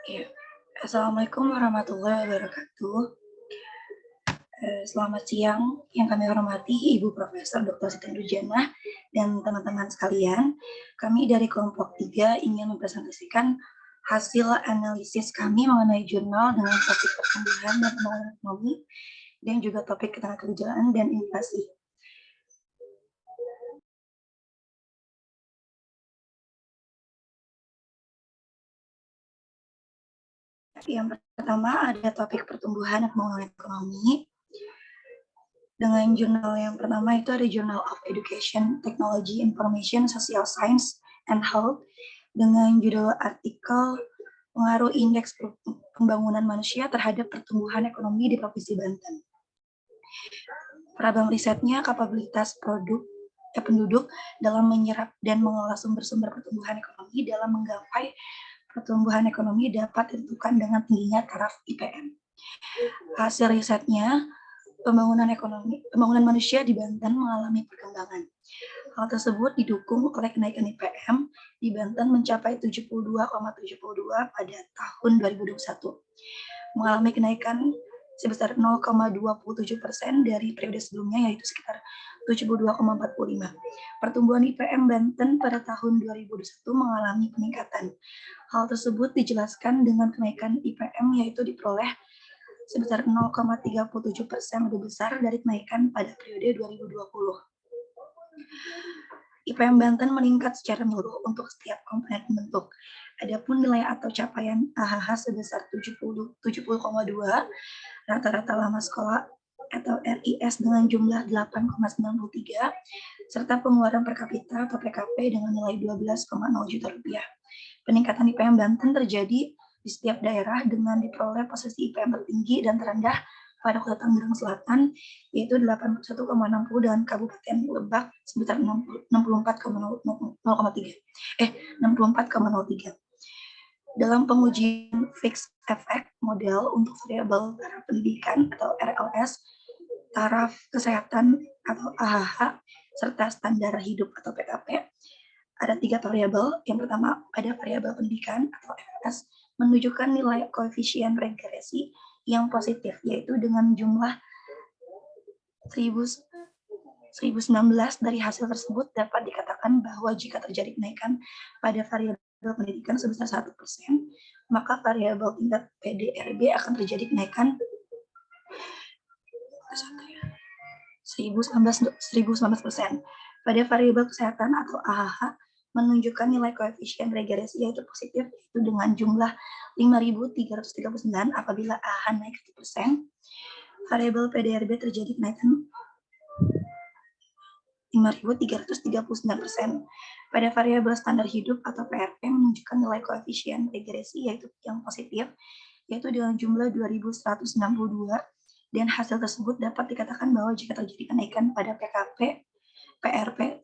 Iya. Assalamualaikum warahmatullahi wabarakatuh. Selamat siang yang kami hormati Ibu Profesor Dr. Siti Nurjanah dan teman-teman sekalian. Kami dari kelompok 3 ingin mempresentasikan hasil analisis kami mengenai jurnal dengan topik pertumbuhan dan pembangunan ekonomi dan juga topik ketenagakerjaan dan inflasi. Yang pertama ada topik pertumbuhan dan pembangunan ekonomi. Dengan jurnal yang pertama itu ada Journal of Education, Technology, Information, Social Science, and Health dengan judul artikel pengaruh indeks pembangunan manusia terhadap pertumbuhan ekonomi di Provinsi Banten. Perabang risetnya kapabilitas penduduk dalam menyerap dan mengolah sumber-sumber pertumbuhan ekonomi dalam menggapai pertumbuhan ekonomi dapat ditentukan dengan tingginya taraf IPM. Hasil risetnya pembangunan manusia di Banten mengalami perkembangan. Hal tersebut didukung oleh kenaikan IPM di Banten mencapai 72,72 pada tahun 2021, mengalami kenaikan sebesar 0,27% dari periode sebelumnya, yaitu sekitar 72,45. Pertumbuhan IPM Banten pada tahun 2021 mengalami peningkatan. Hal tersebut dijelaskan dengan kenaikan IPM yaitu diperoleh sebesar 0,37% lebih besar dari kenaikan pada periode 2020. IPM Banten meningkat secara menyeluruh untuk setiap komponen pembentuk. Adapun nilai atau capaian AHH sebesar 70,2, rata-rata lama sekolah atau RIS dengan jumlah 8,93, serta pengeluaran per kapita atau PKP dengan nilai 12,0 juta rupiah. Peningkatan IPM Banten terjadi di setiap daerah dengan diperoleh posisi IPM tertinggi dan terendah pada Kota Tangerang Selatan, yaitu 81,60 dan Kabupaten Lebak sebesar 64,03. Dalam pengujian fixed effect model untuk variabel taraf pendidikan atau RLS, taraf kesehatan atau AHH, serta standar hidup atau PKP, ada 3 variabel. Yang pertama, ada variabel pendidikan atau RLS menunjukkan nilai koefisien regresi yang positif, yaitu dengan jumlah 1019. Dari hasil tersebut dapat dikatakan bahwa jika terjadi kenaikan pada variabel pendidikan sebesar 1%, maka variabel tingkat PDRB akan terjadi kenaikan 1019%. Pada variabel kesehatan atau AHH menunjukkan nilai koefisien regresi yaitu positif, yaitu dengan jumlah 5.339 apabila AHH naik 1%. Variabel PDRB terjadi kenaikan 5.339%. Pada variabel standar hidup atau PRP menunjukkan nilai koefisien regresi yaitu yang positif, yaitu dengan jumlah 2.162, dan hasil tersebut dapat dikatakan bahwa jika terjadi kenaikan pada PRP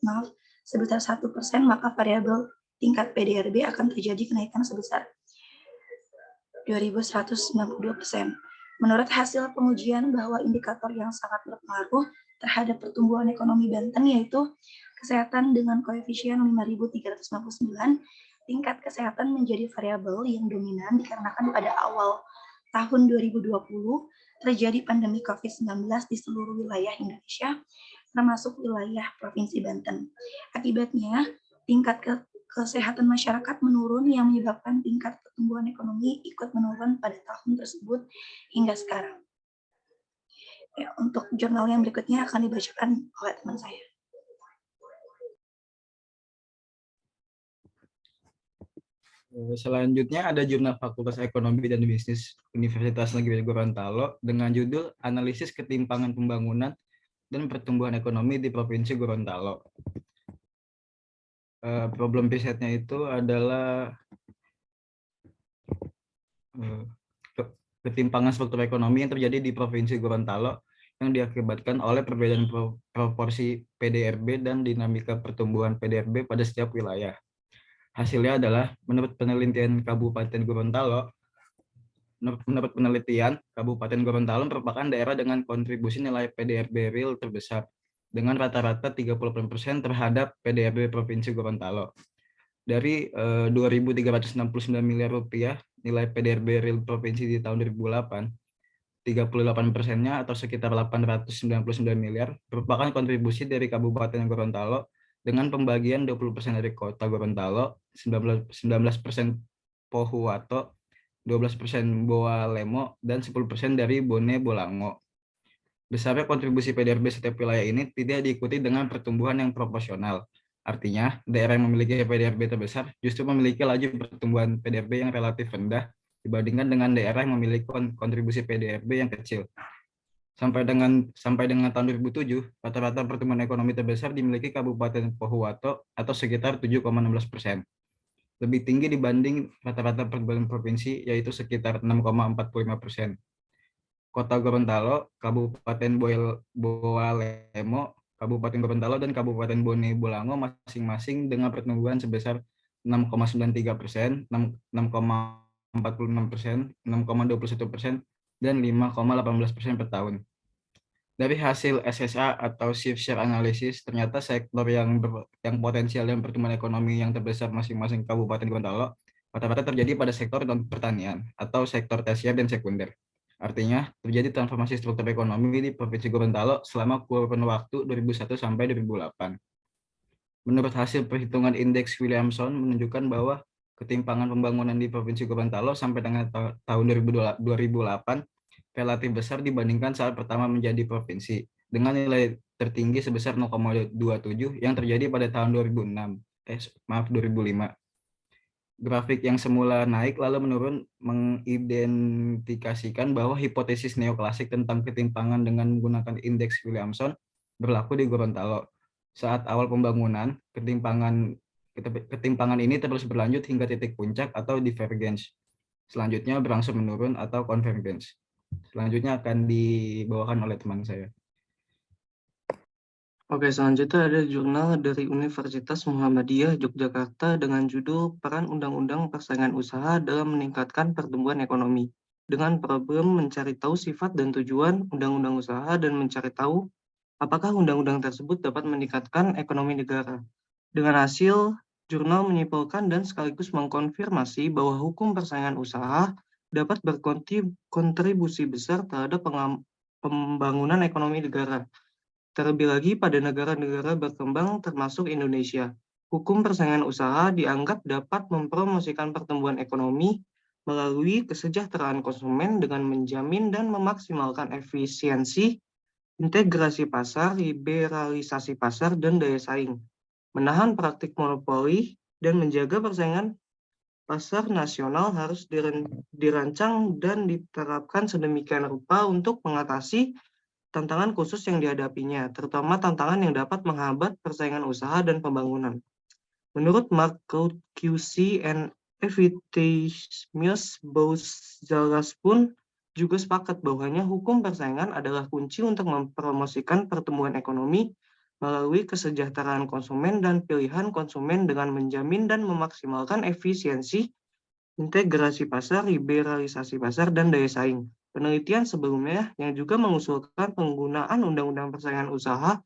sebesar 1%, maka variabel tingkat PDRB akan terjadi kenaikan sebesar 2.192%. Menurut hasil pengujian bahwa indikator yang sangat berpengaruh terhadap pertumbuhan ekonomi Banten yaitu kesehatan dengan koefisien 5.359, tingkat kesehatan menjadi variabel yang dominan dikarenakan pada awal tahun 2020 terjadi pandemi COVID-19 di seluruh wilayah Indonesia, termasuk wilayah Provinsi Banten. Akibatnya, tingkat kesehatan masyarakat menurun yang menyebabkan tingkat pertumbuhan ekonomi ikut menurun pada tahun tersebut hingga sekarang. Ya, untuk jurnal yang berikutnya akan dibacakan oleh teman saya. Selanjutnya ada jurnal Fakultas Ekonomi dan Bisnis Universitas Negeri Gorontalo dengan judul Analisis Ketimpangan Pembangunan dan Pertumbuhan Ekonomi di Provinsi Gorontalo. Problem risetnya itu adalah ketimpangan struktur ekonomi yang terjadi di Provinsi Gorontalo yang diakibatkan oleh perbedaan proporsi PDRB dan dinamika pertumbuhan PDRB pada setiap wilayah. Hasilnya adalah menurut penelitian Kabupaten Gorontalo merupakan daerah dengan kontribusi nilai PDRB real terbesar dengan rata-rata 38% terhadap PDRB Provinsi Gorontalo. Dari 2.369 miliar rupiah nilai PDRB real provinsi di tahun 2008, 38%-nya atau sekitar 899 miliar merupakan kontribusi dari Kabupaten Gorontalo dengan pembagian 20% dari Kota Gorontalo, 19% Pohuwato, 12% Boa Lemo, dan 10% dari Bone Bolango. Besarnya kontribusi PDRB setiap wilayah ini tidak diikuti dengan pertumbuhan yang proporsional. Artinya, daerah yang memiliki PDRB terbesar justru memiliki laju pertumbuhan PDRB yang relatif rendah dibandingkan dengan daerah yang memiliki kontribusi PDRB yang kecil. Sampai dengan tahun 2007, rata-rata pertumbuhan ekonomi terbesar dimiliki Kabupaten Pohuwato atau sekitar 7,16%. Lebih tinggi dibanding rata-rata pertumbuhan provinsi, yaitu sekitar 6,45%. Kota Gorontalo, Kabupaten Boa Lemo, Kabupaten Gorontalo, dan Kabupaten Bone Bolango masing-masing dengan pertumbuhan sebesar 6,93%, 6,46%, 6,21%, dan 5,18% per tahun. Dari hasil SSA atau Shift Share Analysis, ternyata sektor yang potensial dan pertumbuhan ekonomi yang terbesar masing-masing Kabupaten Gorontalo rata-rata terjadi pada sektor non-pertanian atau sektor tersier dan sekunder. Artinya, terjadi transformasi struktur ekonomi di Provinsi Gorontalo selama kurun waktu 2001 sampai 2008. Menurut hasil perhitungan indeks Williamson menunjukkan bahwa ketimpangan pembangunan di Provinsi Gorontalo sampai dengan tahun 2008 relatif besar dibandingkan saat pertama menjadi provinsi, dengan nilai tertinggi sebesar 0,27 yang terjadi pada tahun 2005. Grafik yang semula naik lalu menurun mengidentifikasikan bahwa hipotesis neoklasik tentang ketimpangan dengan menggunakan indeks Williamson berlaku di Gorontalo. Saat awal pembangunan, ketimpangan ini terus berlanjut hingga titik puncak atau divergence. Selanjutnya berangsur menurun atau convergence. Selanjutnya akan dibawakan oleh teman saya. Oke, selanjutnya ada jurnal dari Universitas Muhammadiyah Yogyakarta dengan judul Peran Undang-Undang Persaingan Usaha dalam Meningkatkan Pertumbuhan Ekonomi, dengan problem mencari tahu sifat dan tujuan undang-undang usaha dan mencari tahu apakah undang-undang tersebut dapat meningkatkan ekonomi negara. Dengan hasil, jurnal menyimpulkan dan sekaligus mengkonfirmasi bahwa hukum persaingan usaha dapat berkontribusi besar terhadap pembangunan ekonomi negara. Terlebih lagi pada negara-negara berkembang termasuk Indonesia. Hukum persaingan usaha dianggap dapat mempromosikan pertumbuhan ekonomi melalui kesejahteraan konsumen dengan menjamin dan memaksimalkan efisiensi, integrasi pasar, liberalisasi pasar, dan daya saing, menahan praktik monopoli, dan menjaga persaingan pasar nasional harus dirancang dan diterapkan sedemikian rupa untuk mengatasi tantangan khusus yang dihadapinya, terutama tantangan yang dapat menghambat persaingan usaha dan pembangunan. Menurut Mark QC and Evitemius Bouzalas pun juga sepakat bahwanya hukum persaingan adalah kunci untuk mempromosikan pertumbuhan ekonomi melalui kesejahteraan konsumen dan pilihan konsumen dengan menjamin dan memaksimalkan efisiensi, integrasi pasar, liberalisasi pasar, dan daya saing. Penelitian sebelumnya yang juga mengusulkan penggunaan Undang-Undang Persaingan Usaha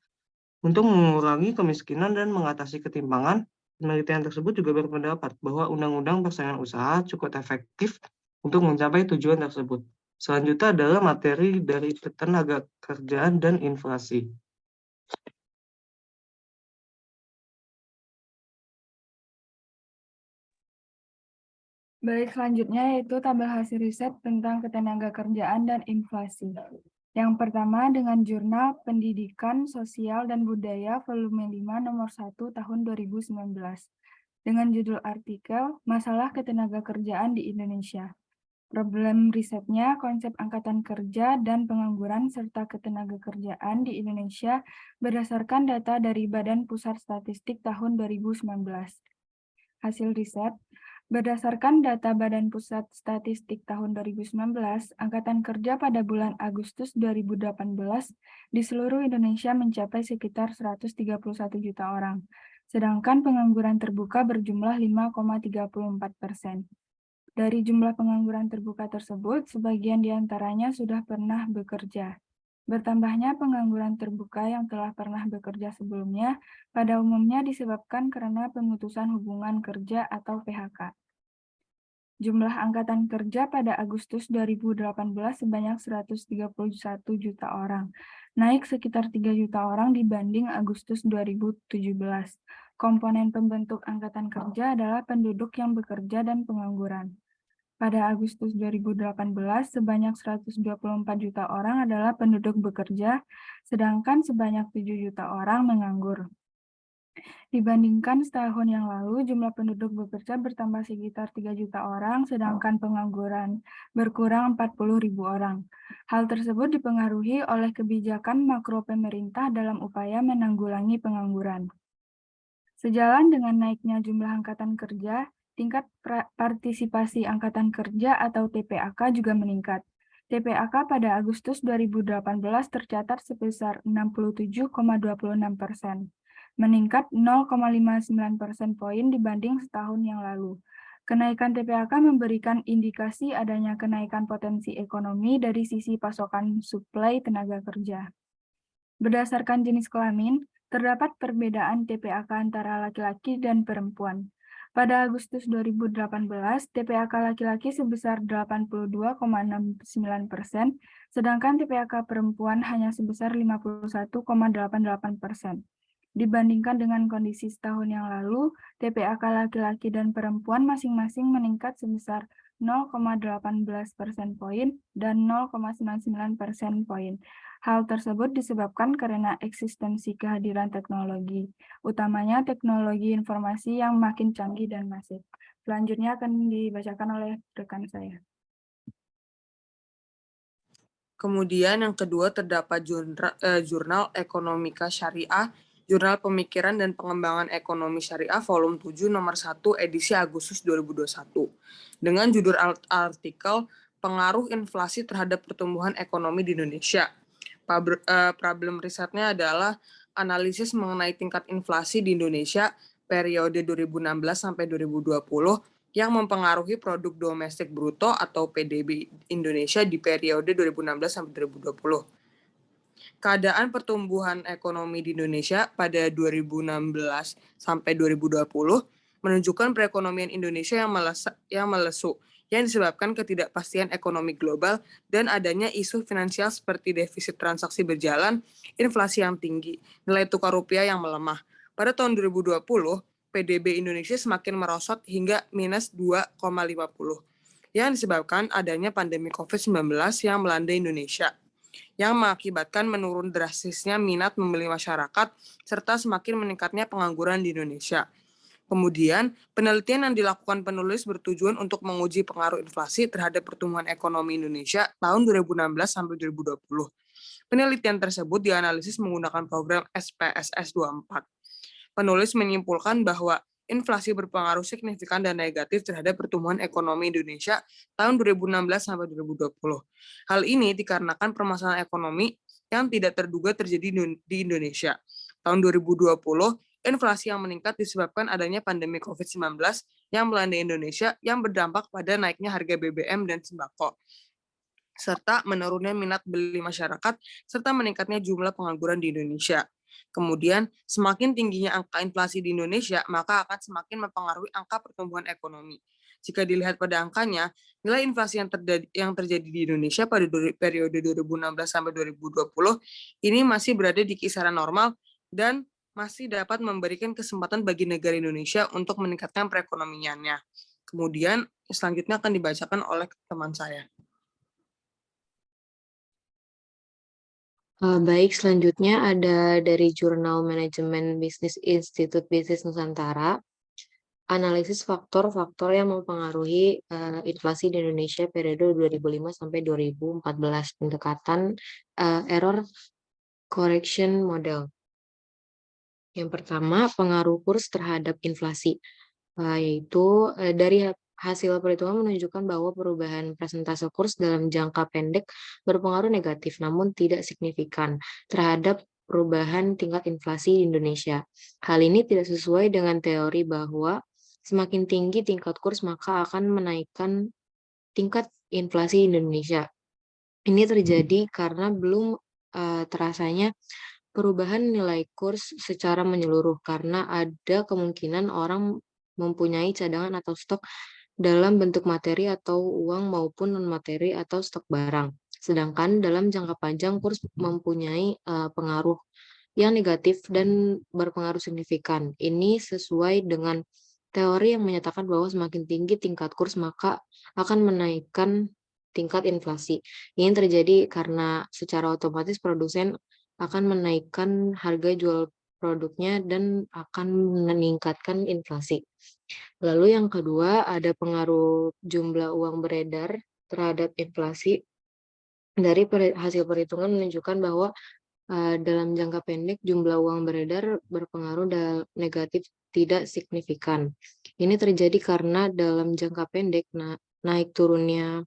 untuk mengurangi kemiskinan dan mengatasi ketimpangan. Penelitian tersebut juga berpendapat bahwa Undang-Undang Persaingan Usaha cukup efektif untuk mencapai tujuan tersebut. Selanjutnya adalah materi dari ketenaga kerjaan dan inflasi. Baik, selanjutnya yaitu tabel hasil riset tentang ketenagakerjaan dan inflasi. Yang pertama dengan jurnal Pendidikan, Sosial, dan Budaya volume 5 nomor 1 tahun 2019 dengan judul artikel Masalah Ketenagakerjaan di Indonesia. Problem risetnya konsep angkatan kerja dan pengangguran serta ketenagakerjaan di Indonesia berdasarkan data dari Badan Pusat Statistik tahun 2019. Hasil riset, berdasarkan data Badan Pusat Statistik tahun 2019, angkatan kerja pada bulan Agustus 2018 di seluruh Indonesia mencapai sekitar 131 juta orang, sedangkan pengangguran terbuka berjumlah 5,34%. Dari jumlah pengangguran terbuka tersebut, sebagian diantaranya sudah pernah bekerja. Bertambahnya pengangguran terbuka yang telah pernah bekerja sebelumnya pada umumnya disebabkan karena pemutusan hubungan kerja atau PHK. Jumlah angkatan kerja pada Agustus 2018 sebanyak 131 juta orang, naik sekitar 3 juta orang dibanding Agustus 2017. Komponen pembentuk angkatan kerja adalah penduduk yang bekerja dan pengangguran. Pada Agustus 2018, sebanyak 124 juta orang adalah penduduk bekerja, sedangkan sebanyak 7 juta orang menganggur. Dibandingkan setahun yang lalu, jumlah penduduk bekerja bertambah sekitar 3 juta orang, sedangkan pengangguran berkurang 40.000 orang. Hal tersebut dipengaruhi oleh kebijakan makro pemerintah dalam upaya menanggulangi pengangguran. Sejalan dengan naiknya jumlah angkatan kerja, tingkat partisipasi angkatan kerja atau TPAK juga meningkat. TPAK pada Agustus 2018 tercatat sebesar 67,26%, meningkat 0,59 persen poin dibanding setahun yang lalu. Kenaikan TPAK memberikan indikasi adanya kenaikan potensi ekonomi dari sisi pasokan suplai tenaga kerja. Berdasarkan jenis kelamin, terdapat perbedaan TPAK antara laki-laki dan perempuan. Pada Agustus 2018, TPAK laki-laki sebesar 82,69%, sedangkan TPAK perempuan hanya sebesar 51,88%. Dibandingkan dengan kondisi setahun yang lalu, TPAK laki-laki dan perempuan masing-masing meningkat sebesar 0,18 persen poin dan 0,99 persen poin. Hal tersebut disebabkan karena eksistensi kehadiran teknologi, utamanya teknologi informasi yang makin canggih dan masif. Selanjutnya akan dibacakan oleh rekan saya. Kemudian yang kedua terdapat Jurnal Ekonomika Syariah, Jurnal Pemikiran dan Pengembangan Ekonomi Syariah volume 7 nomor 1 edisi Agustus 2021 dengan judul artikel Pengaruh Inflasi Terhadap Pertumbuhan Ekonomi di Indonesia. Problem risetnya adalah analisis mengenai tingkat inflasi di Indonesia periode 2016 sampai 2020 yang mempengaruhi produk domestik bruto atau PDB Indonesia di periode 2016 sampai 2020. Keadaan pertumbuhan ekonomi di Indonesia pada 2016 sampai 2020 menunjukkan perekonomian Indonesia yang melesu yang disebabkan ketidakpastian ekonomi global dan adanya isu finansial seperti defisit transaksi berjalan, inflasi yang tinggi, nilai tukar rupiah yang melemah. Pada tahun 2020, PDB Indonesia semakin merosot hingga minus 2,50, yang disebabkan adanya pandemi COVID-19 yang melanda Indonesia, yang mengakibatkan menurun drastisnya minat membeli masyarakat, serta semakin meningkatnya pengangguran di Indonesia. Kemudian, penelitian yang dilakukan penulis bertujuan untuk menguji pengaruh inflasi terhadap pertumbuhan ekonomi Indonesia tahun 2016 sampai 2020. Penelitian tersebut dianalisis menggunakan program SPSS 24. Penulis menyimpulkan bahwa inflasi berpengaruh signifikan dan negatif terhadap pertumbuhan ekonomi Indonesia tahun 2016 sampai 2020. Hal ini dikarenakan permasalahan ekonomi yang tidak terduga terjadi di Indonesia. Tahun 2020, inflasi yang meningkat disebabkan adanya pandemi COVID-19 yang melanda Indonesia yang berdampak pada naiknya harga BBM dan sembako, serta menurunnya minat beli masyarakat, serta meningkatnya jumlah pengangguran di Indonesia. Kemudian, semakin tingginya angka inflasi di Indonesia, maka akan semakin mempengaruhi angka pertumbuhan ekonomi. Jika dilihat pada angkanya, nilai inflasi yang terjadi di Indonesia pada periode 2016 sampai 2020 ini masih berada di kisaran normal dan masih dapat memberikan kesempatan bagi negara Indonesia untuk meningkatkan perekonomiannya. Kemudian, selanjutnya akan dibacakan oleh teman saya. Baik, selanjutnya ada dari Jurnal Manajemen Bisnis Institut Bisnis Nusantara, analisis faktor-faktor yang mempengaruhi inflasi di Indonesia periode 2005 sampai 2014, pendekatan error correction model. Yang pertama, pengaruh kurs terhadap inflasi, yaitu dari hasil perhitungan menunjukkan bahwa perubahan persentase kurs dalam jangka pendek berpengaruh negatif namun tidak signifikan terhadap perubahan tingkat inflasi di Indonesia. Hal ini tidak sesuai dengan teori bahwa semakin tinggi tingkat kurs maka akan menaikkan tingkat inflasi di Indonesia. Ini terjadi karena belum terasanya perubahan nilai kurs secara menyeluruh karena ada kemungkinan orang mempunyai cadangan atau stok dalam bentuk materi atau uang maupun non-materi atau stok barang. Sedangkan dalam jangka panjang kurs mempunyai pengaruh yang negatif dan berpengaruh signifikan. Ini sesuai dengan teori yang menyatakan bahwa semakin tinggi tingkat kurs maka akan menaikkan tingkat inflasi. Ini terjadi karena secara otomatis produsen akan menaikkan harga jual produknya dan akan meningkatkan inflasi. Lalu yang kedua ada pengaruh jumlah uang beredar terhadap inflasi. Dari hasil perhitungan menunjukkan bahwa dalam jangka pendek jumlah uang beredar berpengaruh negatif tidak signifikan. Ini terjadi karena dalam jangka pendek naik turunnya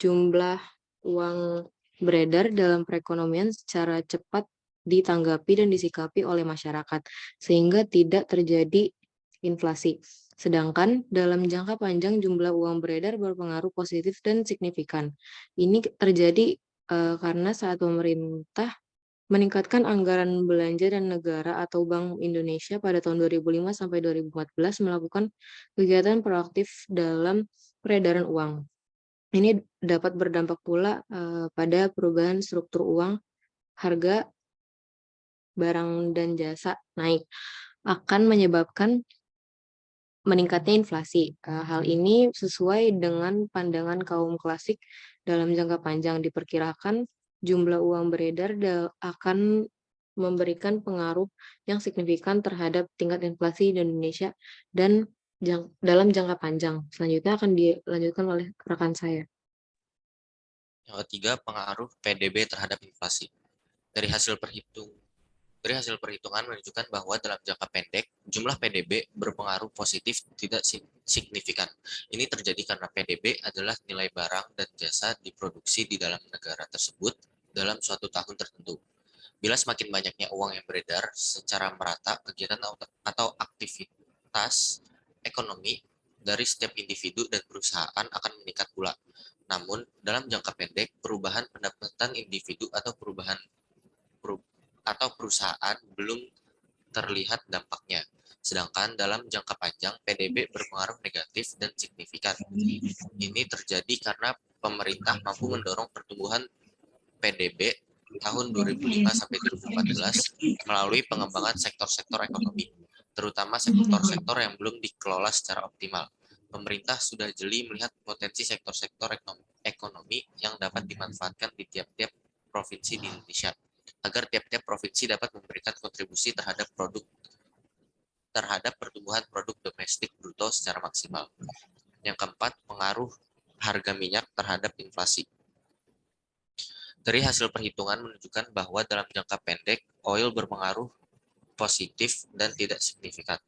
jumlah uang beredar dalam perekonomian secara cepat ditanggapi dan disikapi oleh masyarakat, sehingga tidak terjadi inflasi. Sedangkan dalam jangka panjang jumlah uang beredar berpengaruh positif dan signifikan. Ini terjadi karena saat pemerintah meningkatkan anggaran belanja dan negara atau Bank Indonesia pada tahun 2005 sampai 2014 melakukan kegiatan proaktif dalam peredaran uang. Ini dapat berdampak pula pada perubahan struktur uang, harga barang dan jasa naik, akan menyebabkan meningkatnya inflasi. Hal ini sesuai dengan pandangan kaum klasik dalam jangka panjang diperkirakan jumlah uang beredar akan memberikan pengaruh yang signifikan terhadap tingkat inflasi di Indonesia dan dalam jangka panjang. Selanjutnya akan dilanjutkan oleh rekan saya. Yang ketiga, pengaruh PDB terhadap inflasi. Dari hasil perhitungan menunjukkan bahwa dalam jangka pendek, jumlah PDB berpengaruh positif tidak signifikan. Ini terjadi karena PDB adalah nilai barang dan jasa diproduksi di dalam negara tersebut dalam suatu tahun tertentu. Bila semakin banyaknya uang yang beredar secara merata, kegiatan atau aktivitas ekonomi dari setiap individu dan perusahaan akan meningkat pula. Namun, dalam jangka pendek, perubahan pendapatan individu atau perusahaan belum terlihat dampaknya. Sedangkan dalam jangka panjang, PDB berpengaruh negatif dan signifikan. Ini terjadi karena pemerintah mampu mendorong pertumbuhan PDB tahun 2005 sampai 2014 melalui pengembangan sektor-sektor ekonomi, terutama sektor-sektor yang belum dikelola secara optimal. Pemerintah sudah jeli melihat potensi sektor-sektor ekonomi yang dapat dimanfaatkan di tiap-tiap provinsi di Indonesia, agar tiap-tiap provinsi dapat memberikan kontribusi terhadap pertumbuhan produk domestik bruto secara maksimal. Yang keempat, pengaruh harga minyak terhadap inflasi. Dari hasil perhitungan menunjukkan bahwa dalam jangka pendek, oil berpengaruh positif dan tidak signifikan.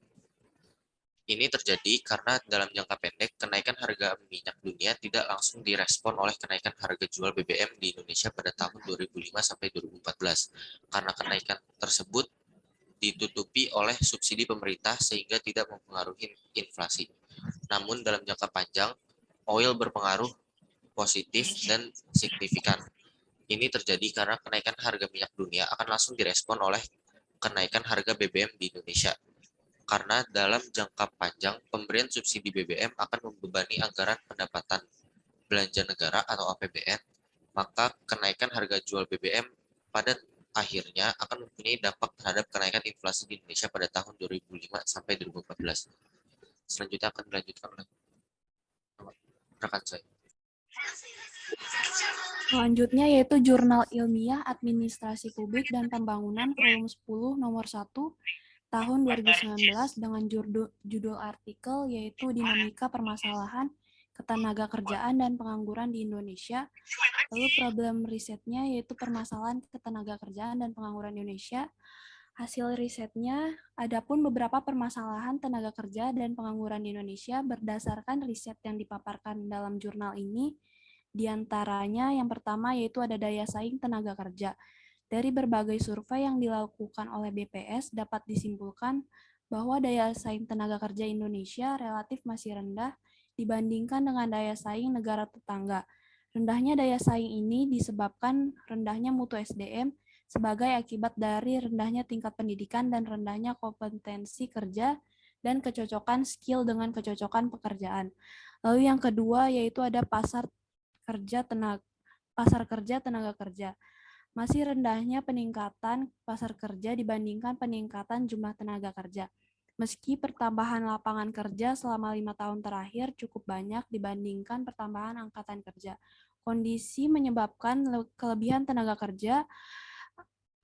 Ini terjadi karena dalam jangka pendek, kenaikan harga minyak dunia tidak langsung direspon oleh kenaikan harga jual BBM di Indonesia pada tahun 2005 sampai 2014. Karena kenaikan tersebut ditutupi oleh subsidi pemerintah sehingga tidak mempengaruhi inflasi. Namun dalam jangka panjang, oil berpengaruh positif dan signifikan. Ini terjadi karena kenaikan harga minyak dunia akan langsung direspon oleh kenaikan harga BBM di Indonesia. Karena dalam jangka panjang, pemberian subsidi BBM akan membebani anggaran pendapatan belanja negara atau APBN, maka kenaikan harga jual BBM pada akhirnya akan mempunyai dampak terhadap kenaikan inflasi di Indonesia pada tahun 2005 sampai 2014. Selanjutnya akan dilanjutkan oleh rekan saya. Selanjutnya yaitu Jurnal Ilmiah Administrasi Publik dan Pembangunan volume 10 nomor 1 tahun 2019 dengan judul artikel yaitu Dinamika Permasalahan Ketenagakerjaan dan Pengangguran di Indonesia. Lalu problem risetnya yaitu permasalahan ketenagakerjaan dan pengangguran di Indonesia. Hasil risetnya, adapun beberapa permasalahan tenaga kerja dan pengangguran di Indonesia berdasarkan riset yang dipaparkan dalam jurnal ini. Di antaranya yang pertama yaitu ada daya saing tenaga kerja. Dari berbagai survei yang dilakukan oleh BPS dapat disimpulkan bahwa daya saing tenaga kerja Indonesia relatif masih rendah dibandingkan dengan daya saing negara tetangga. Rendahnya daya saing ini disebabkan rendahnya mutu SDM sebagai akibat dari rendahnya tingkat pendidikan dan rendahnya kompetensi kerja dan kecocokan skill dengan kecocokan pekerjaan. Lalu yang kedua yaitu ada pasar kerja tenaga kerja. Masih rendahnya peningkatan pasar kerja dibandingkan peningkatan jumlah tenaga kerja. Meski pertambahan lapangan kerja selama 5 tahun terakhir cukup banyak dibandingkan pertambahan angkatan kerja. Kondisi menyebabkan kelebihan tenaga kerja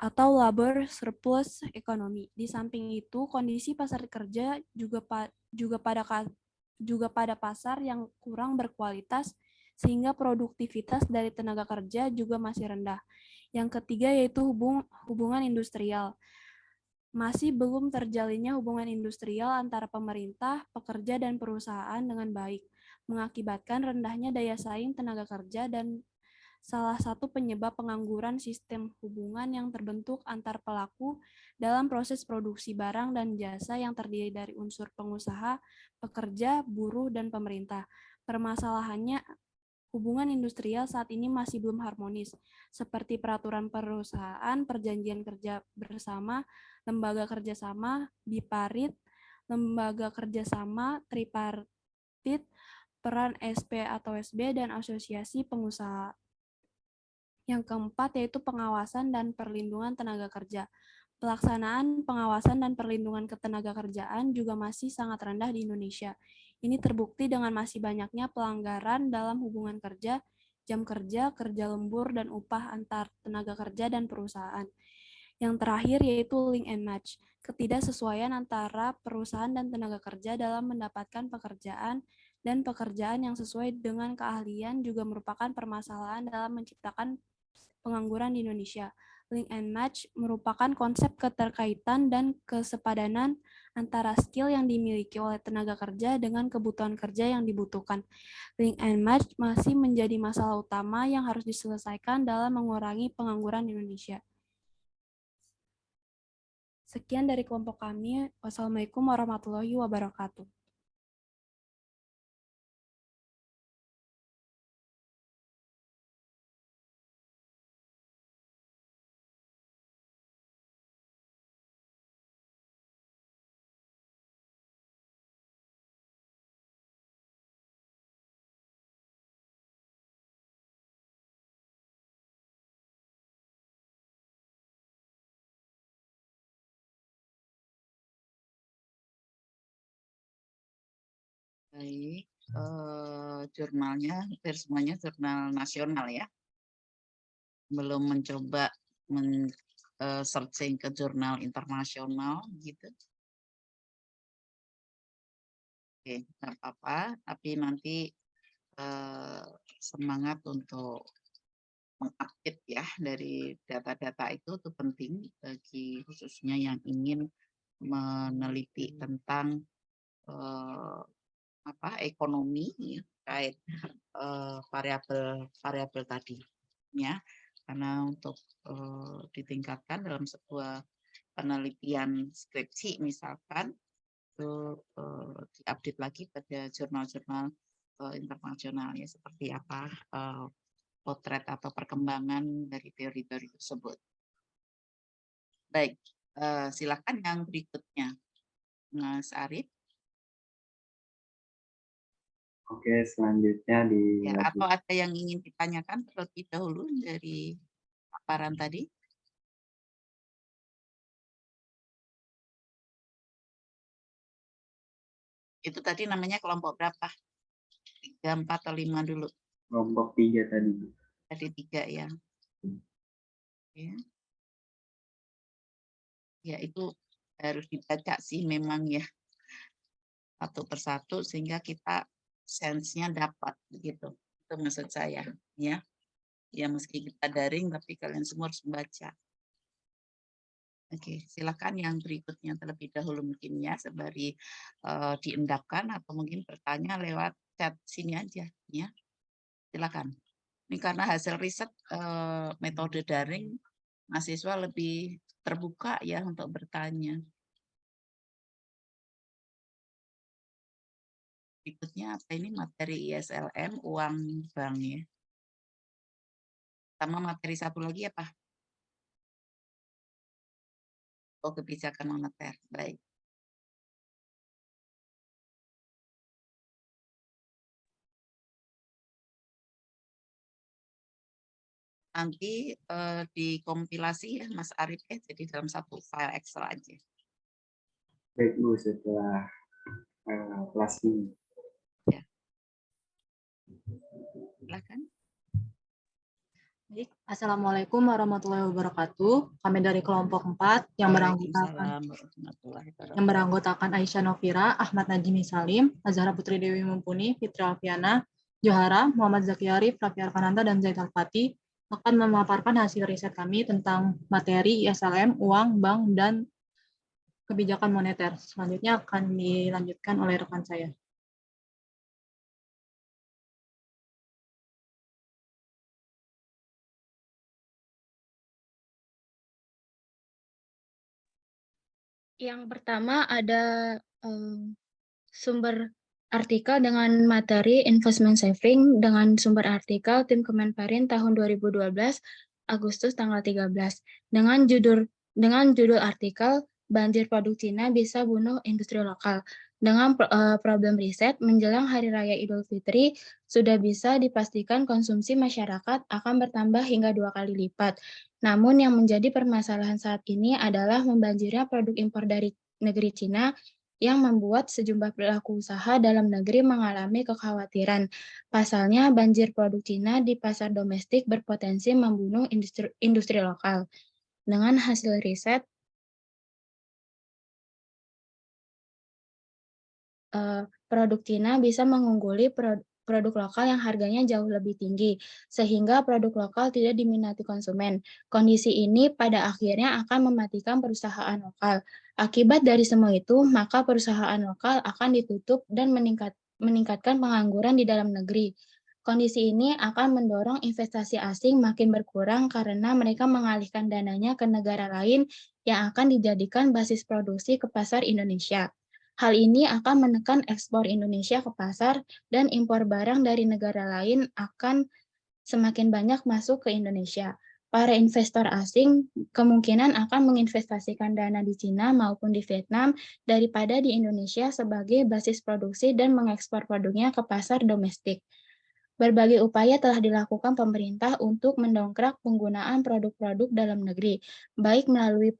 atau labor surplus ekonomi. Di samping itu, kondisi pasar kerja juga pada pasar yang kurang berkualitas sehingga produktivitas dari tenaga kerja juga masih rendah. Yang ketiga yaitu hubungan industrial. Masih belum terjalinnya hubungan industrial antara pemerintah, pekerja, dan perusahaan dengan baik, mengakibatkan rendahnya daya saing tenaga kerja dan salah satu penyebab pengangguran sistem hubungan yang terbentuk antar pelaku dalam proses produksi barang dan jasa yang terdiri dari unsur pengusaha, pekerja, buruh, dan pemerintah. Permasalahannya, hubungan industrial saat ini masih belum harmonis, seperti peraturan perusahaan, perjanjian kerja bersama, lembaga kerjasama, biparit, lembaga kerjasama, tripartit, peran SP atau SB, dan asosiasi pengusaha. Yang keempat yaitu pengawasan dan perlindungan tenaga kerja. Pelaksanaan pengawasan dan perlindungan ketenaga kerjaan juga masih sangat rendah di Indonesia. Ini terbukti dengan masih banyaknya pelanggaran dalam hubungan kerja, jam kerja, kerja lembur, dan upah antar tenaga kerja dan perusahaan. Yang terakhir yaitu link and match, ketidaksesuaian antara perusahaan dan tenaga kerja dalam mendapatkan pekerjaan dan pekerjaan yang sesuai dengan keahlian juga merupakan permasalahan dalam menciptakan pengangguran di Indonesia. Link and match merupakan konsep keterkaitan dan kesepadanan antara skill yang dimiliki oleh tenaga kerja dengan kebutuhan kerja yang dibutuhkan. Link and match masih menjadi masalah utama yang harus diselesaikan dalam mengurangi pengangguran di Indonesia. Sekian dari kelompok kami. Wassalamualaikum warahmatullahi wabarakatuh. Baik, jurnalnya hampir semuanya jurnal nasional ya. Belum mencoba searching ke jurnal internasional gitu. Oke, nggak apa-apa, tapi nanti semangat untuk mengupdate ya dari data-data itu penting bagi khususnya yang ingin meneliti tentang ekonomi ya, terkait variabel tadi ya, karena untuk ditingkatkan dalam sebuah penelitian skripsi misalkan itu diupdate lagi pada jurnal-jurnal internasional ya, seperti apa potret atau perkembangan dari teori-teori tersebut. Baik, silakan yang berikutnya, Mas Arief. Oke, selanjutnya Ya, atau ada yang ingin ditanyakan terlebih dahulu dari paparan tadi? Itu tadi namanya kelompok berapa? 3, 4, atau 5 dulu? kelompok 3 tadi. Tadi 3 ya. Ya. Ya, itu harus dibaca sih memang ya. Satu persatu sehingga kita sense-nya dapat gitu. Itu maksud saya ya. Ya meski kita daring tapi kalian semua harus membaca. Oke, silakan yang berikutnya terlebih dahulu mungkin ya, sembari diendapkan atau mungkin bertanya lewat chat sini aja ya. Silakan. Ini karena hasil riset metode daring, mahasiswa lebih terbuka ya untuk bertanya. Berikutnya apa ini, materi ISLM, uang bank ya. Sama materi satu lagi apa? Oh, kebijakan moneter. Baik. nanti dikompilasi ya Mas Arif ya, jadi dalam satu file Excel aja. Baik Bu, setelah kelas ini. Ya. Silakan. Baik, Assalamualaikum warahmatullahi wabarakatuh. Kami dari kelompok 4 yang Waalaikumsalam warahmatullahi wabarakatuh. beranggotakan Aisyah Novira, Ahmad Najimi Salim, Azhara Putri Dewi Mumpuni, Fitri Alfiana, Johara, Muhammad Zaki Arif, Raffi Arkananta, dan Zaid Al-Fatih akan memaparkan hasil riset kami tentang materi ISLM, uang, bank, dan kebijakan moneter. Selanjutnya akan dilanjutkan oleh rekan saya. Yang pertama ada sumber artikel dengan materi investment saving dengan sumber artikel Tim Kemenperin tahun 2012 Agustus tanggal 13 dengan judul artikel banjir produk Cina bisa bunuh industri lokal. Dengan problem riset menjelang Hari Raya Idul Fitri sudah bisa dipastikan konsumsi masyarakat akan bertambah hingga 2 kali lipat. Namun yang menjadi permasalahan saat ini adalah membanjirnya produk impor dari negeri Cina yang membuat sejumlah pelaku usaha dalam negeri mengalami kekhawatiran. Pasalnya, banjir produk Cina di pasar domestik berpotensi membunuh industri lokal. Dengan hasil riset, produk Cina bisa mengungguli produk lokal yang harganya jauh lebih tinggi, sehingga produk lokal tidak diminati konsumen. Kondisi ini pada akhirnya akan mematikan perusahaan lokal. Akibat dari semua itu, maka perusahaan lokal akan ditutup dan meningkatkan pengangguran di dalam negeri. Kondisi ini akan mendorong investasi asing makin berkurang karena mereka mengalihkan dananya ke negara lain yang akan dijadikan basis produksi ke pasar Indonesia. Hal ini akan menekan ekspor Indonesia ke pasar dan impor barang dari negara lain akan semakin banyak masuk ke Indonesia. Para investor asing kemungkinan akan menginvestasikan dana di Cina maupun di Vietnam daripada di Indonesia sebagai basis produksi dan mengekspor produknya ke pasar domestik. Berbagai upaya telah dilakukan pemerintah untuk mendongkrak penggunaan produk-produk dalam negeri, baik melalui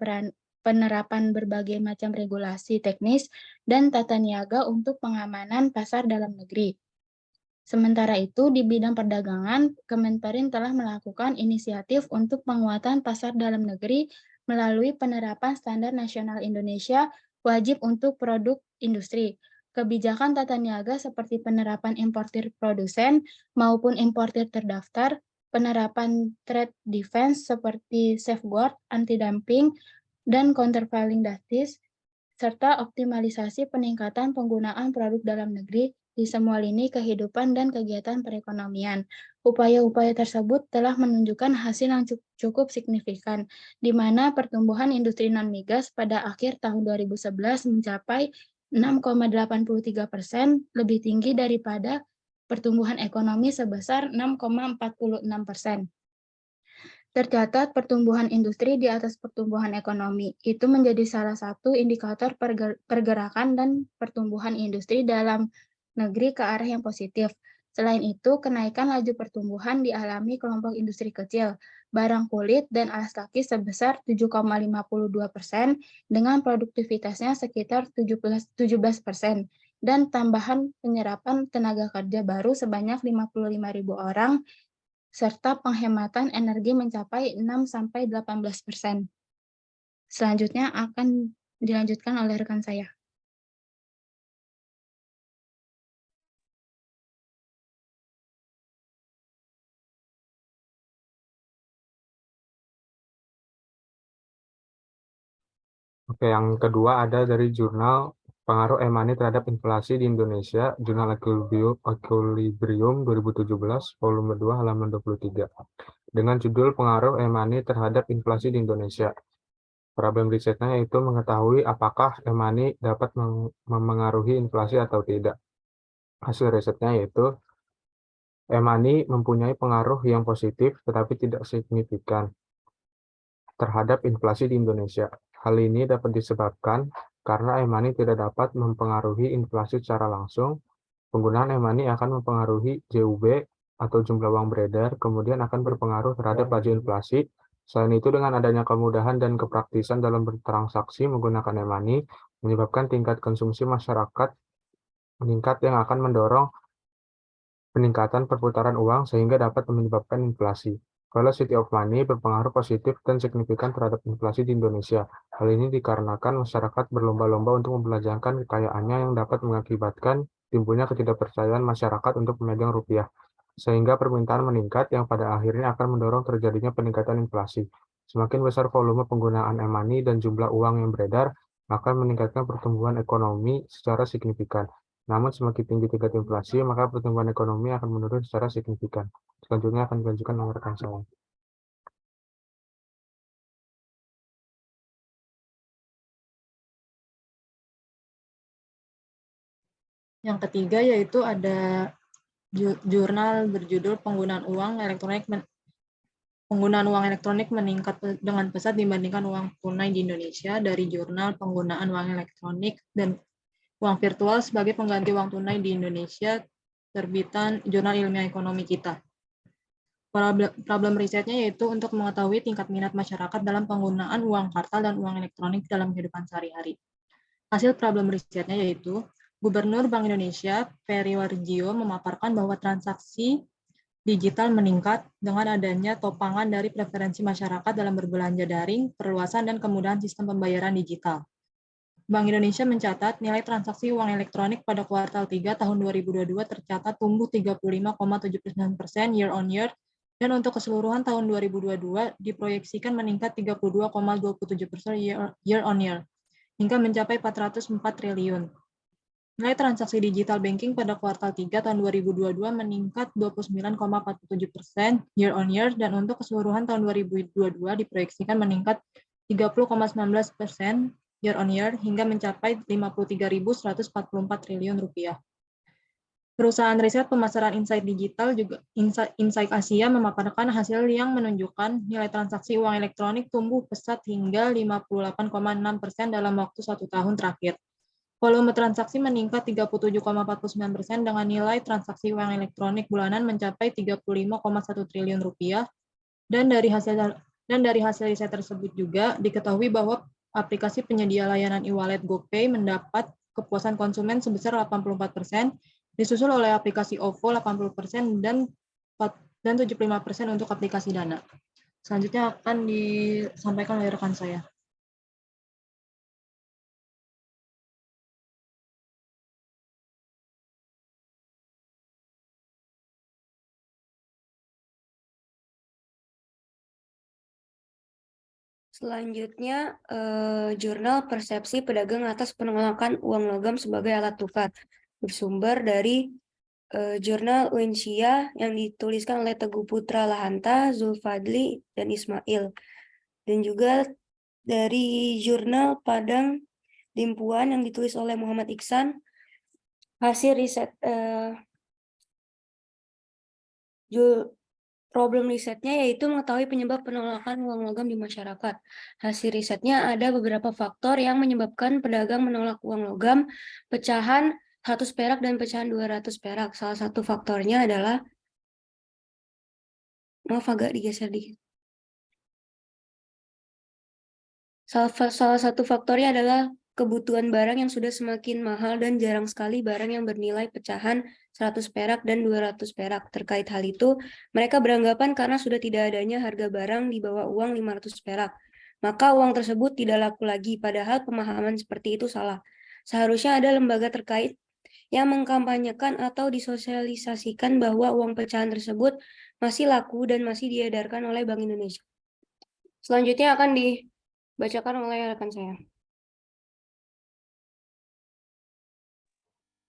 penerapan berbagai macam regulasi teknis dan tata niaga untuk pengamanan pasar dalam negeri. Sementara itu, di bidang perdagangan, Kemenperin telah melakukan inisiatif untuk penguatan pasar dalam negeri melalui penerapan standar nasional Indonesia wajib untuk produk industri. Kebijakan tata niaga seperti penerapan importir produsen maupun importir terdaftar, penerapan trade defense seperti safeguard, anti-dumping, dan countervailing duties, serta optimalisasi peningkatan penggunaan produk dalam negeri di semua lini kehidupan dan kegiatan perekonomian. Upaya-upaya tersebut telah menunjukkan hasil yang cukup signifikan, di mana pertumbuhan industri non-migas pada akhir tahun 2011 mencapai 6,83%, lebih tinggi daripada pertumbuhan ekonomi sebesar 6,46%. Tercatat pertumbuhan industri di atas pertumbuhan ekonomi. Itu menjadi salah satu indikator pergerakan dan pertumbuhan industri dalam negeri ke arah yang positif. Selain itu, kenaikan laju pertumbuhan dialami kelompok industri kecil, barang kulit, dan alas kaki sebesar 7,52% dengan produktivitasnya sekitar 17%, dan tambahan penyerapan tenaga kerja baru sebanyak 55.000 orang, serta penghematan energi mencapai 6-18%. Selanjutnya akan dilanjutkan oleh rekan saya. Oke, yang kedua ada dari jurnal Pengaruh E-Money terhadap Inflasi di Indonesia, Jurnal Equilibrium 2017, volume 2, halaman 23. Dengan judul Pengaruh E-Money terhadap Inflasi di Indonesia. Problem risetnya yaitu mengetahui apakah E-Money dapat memengaruhi inflasi atau tidak. Hasil risetnya yaitu E-Money mempunyai pengaruh yang positif tetapi tidak signifikan terhadap inflasi di Indonesia. Hal ini dapat disebabkan karena e-money tidak dapat mempengaruhi inflasi secara langsung. Penggunaan e-money akan mempengaruhi JUB atau jumlah uang beredar, kemudian akan berpengaruh terhadap laju inflasi. Selain itu, dengan adanya kemudahan dan kepraktisan dalam bertransaksi menggunakan e-money, menyebabkan tingkat konsumsi masyarakat meningkat yang akan mendorong peningkatan perputaran uang sehingga dapat menyebabkan inflasi. Velocity of money berpengaruh positif dan signifikan terhadap inflasi di Indonesia. Hal ini dikarenakan masyarakat berlomba-lomba untuk membelanjakan kekayaannya yang dapat mengakibatkan timbulnya ketidakpercayaan masyarakat untuk memegang rupiah, sehingga permintaan meningkat yang pada akhirnya akan mendorong terjadinya peningkatan inflasi. Semakin besar volume penggunaan e-money dan jumlah uang yang beredar, akan meningkatkan pertumbuhan ekonomi secara signifikan. Namun semakin tinggi tingkat inflasi, maka pertumbuhan ekonomi akan menurun secara signifikan. Selanjutnya akan dilanjutkan oleh rekan saya. Yang ketiga yaitu ada jurnal berjudul penggunaan uang elektronik meningkat dengan pesat dibandingkan uang tunai di Indonesia dari jurnal penggunaan uang elektronik dan uang virtual sebagai pengganti uang tunai di Indonesia, terbitan Jurnal Ilmiah Ekonomi kita. Problem risetnya yaitu untuk mengetahui tingkat minat masyarakat dalam penggunaan uang kartal dan uang elektronik dalam kehidupan sehari-hari. Hasil problem risetnya yaitu, Gubernur Bank Indonesia, Peri Warjio, memaparkan bahwa transaksi digital meningkat dengan adanya topangan dari preferensi masyarakat dalam berbelanja daring, perluasan, dan kemudahan sistem pembayaran digital. Bank Indonesia mencatat nilai transaksi uang elektronik pada kuartal 3 tahun 2022 tercatat tumbuh 35,79% year on year, dan untuk keseluruhan tahun 2022 diproyeksikan meningkat 32,27% year on year, hingga mencapai 404 triliun. Nilai transaksi digital banking pada kuartal 3 tahun 2022 meningkat 29,47% year on year, dan untuk keseluruhan tahun 2022 diproyeksikan meningkat 30,19% year on year hingga mencapai 53.144 triliun rupiah. Perusahaan riset pemasaran Insight Digital juga Insight Asia memaparkan hasil yang menunjukkan nilai transaksi uang elektronik tumbuh pesat hingga 58,6% dalam waktu 1 tahun terakhir. Volume transaksi meningkat 37,49% dengan nilai transaksi uang elektronik bulanan mencapai 35,1 triliun rupiah. Dan dari hasil riset tersebut juga diketahui bahwa aplikasi penyedia layanan e-wallet GoPay mendapat kepuasan konsumen sebesar 84%, disusul oleh aplikasi OVO 80% dan 75% untuk aplikasi Dana. Selanjutnya akan disampaikan oleh rekan saya. Selanjutnya, jurnal persepsi pedagang atas penolakan uang logam sebagai alat tukar. Bersumber dari jurnal Uinsia yang dituliskan oleh Teguh Putra Lahanta, Zulfadli, dan Ismail. Dan juga dari jurnal Padang Dimpuan yang ditulis oleh Muhammad Iksan. Hasil riset problem risetnya yaitu mengetahui penyebab penolakan uang logam di masyarakat. Hasil risetnya ada beberapa faktor yang menyebabkan pedagang menolak uang logam, pecahan 100 perak dan pecahan 200 perak. Salah satu faktornya adalah, maaf agak digeser dikit. Salah satu faktornya adalah kebutuhan barang yang sudah semakin mahal dan jarang sekali barang yang bernilai pecahan 100 perak dan 200 perak. Terkait hal itu, mereka beranggapan karena sudah tidak adanya harga barang di bawah uang 500 perak, maka uang tersebut tidak laku lagi, padahal pemahaman seperti itu salah. Seharusnya ada lembaga terkait yang mengkampanyekan atau disosialisasikan bahwa uang pecahan tersebut masih laku dan masih diedarkan oleh Bank Indonesia. Selanjutnya akan dibacakan oleh rekan saya.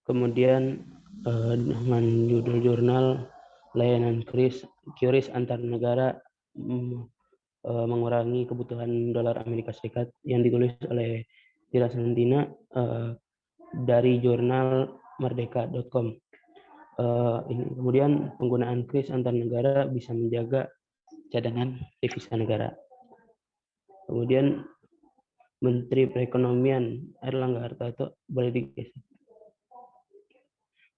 Kemudian dengan judul jurnal layanan QRIS antar negara mengurangi kebutuhan dolar Amerika Serikat yang ditulis oleh Tira Santina dari jurnal merdeka.com. Kemudian penggunaan QRIS antar negara bisa menjaga cadangan devisa negara. Kemudian Menteri Perekonomian Erlangga Hartarto boleh digeser.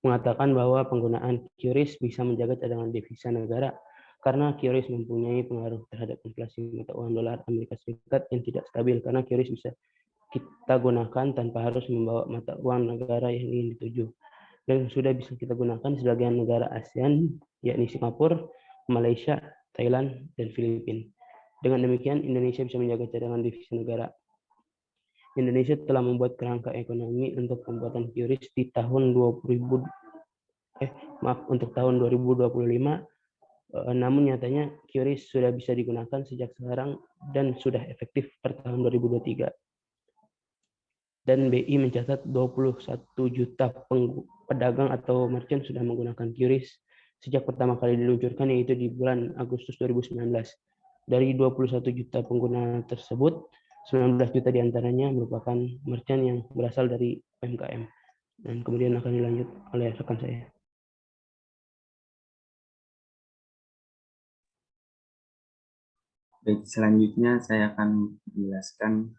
mengatakan bahwa penggunaan QRIS bisa menjaga cadangan devisa negara karena QRIS mempunyai pengaruh terhadap inflasi mata uang dolar Amerika Serikat yang tidak stabil, karena QRIS bisa kita gunakan tanpa harus membawa mata uang negara yang ingin dituju. Dan sudah bisa kita gunakan sebagian negara ASEAN, yakni Singapura, Malaysia, Thailand, dan Filipina. Dengan demikian, Indonesia bisa menjaga cadangan devisa negara. Indonesia telah membuat kerangka ekonomi untuk pembuatan QRIS di tahun untuk tahun 2025. Namun nyatanya QRIS sudah bisa digunakan sejak sekarang dan sudah efektif per tahun 2023. Dan BI mencatat 21 juta pedagang atau merchant sudah menggunakan QRIS sejak pertama kali diluncurkan, yaitu di bulan Agustus 2019. Dari 21 juta pengguna tersebut, 19 juta diantaranya merupakan merchant yang berasal dari UMKM. Dan kemudian akan dilanjut oleh rekan saya. Baik, selanjutnya saya akan menjelaskan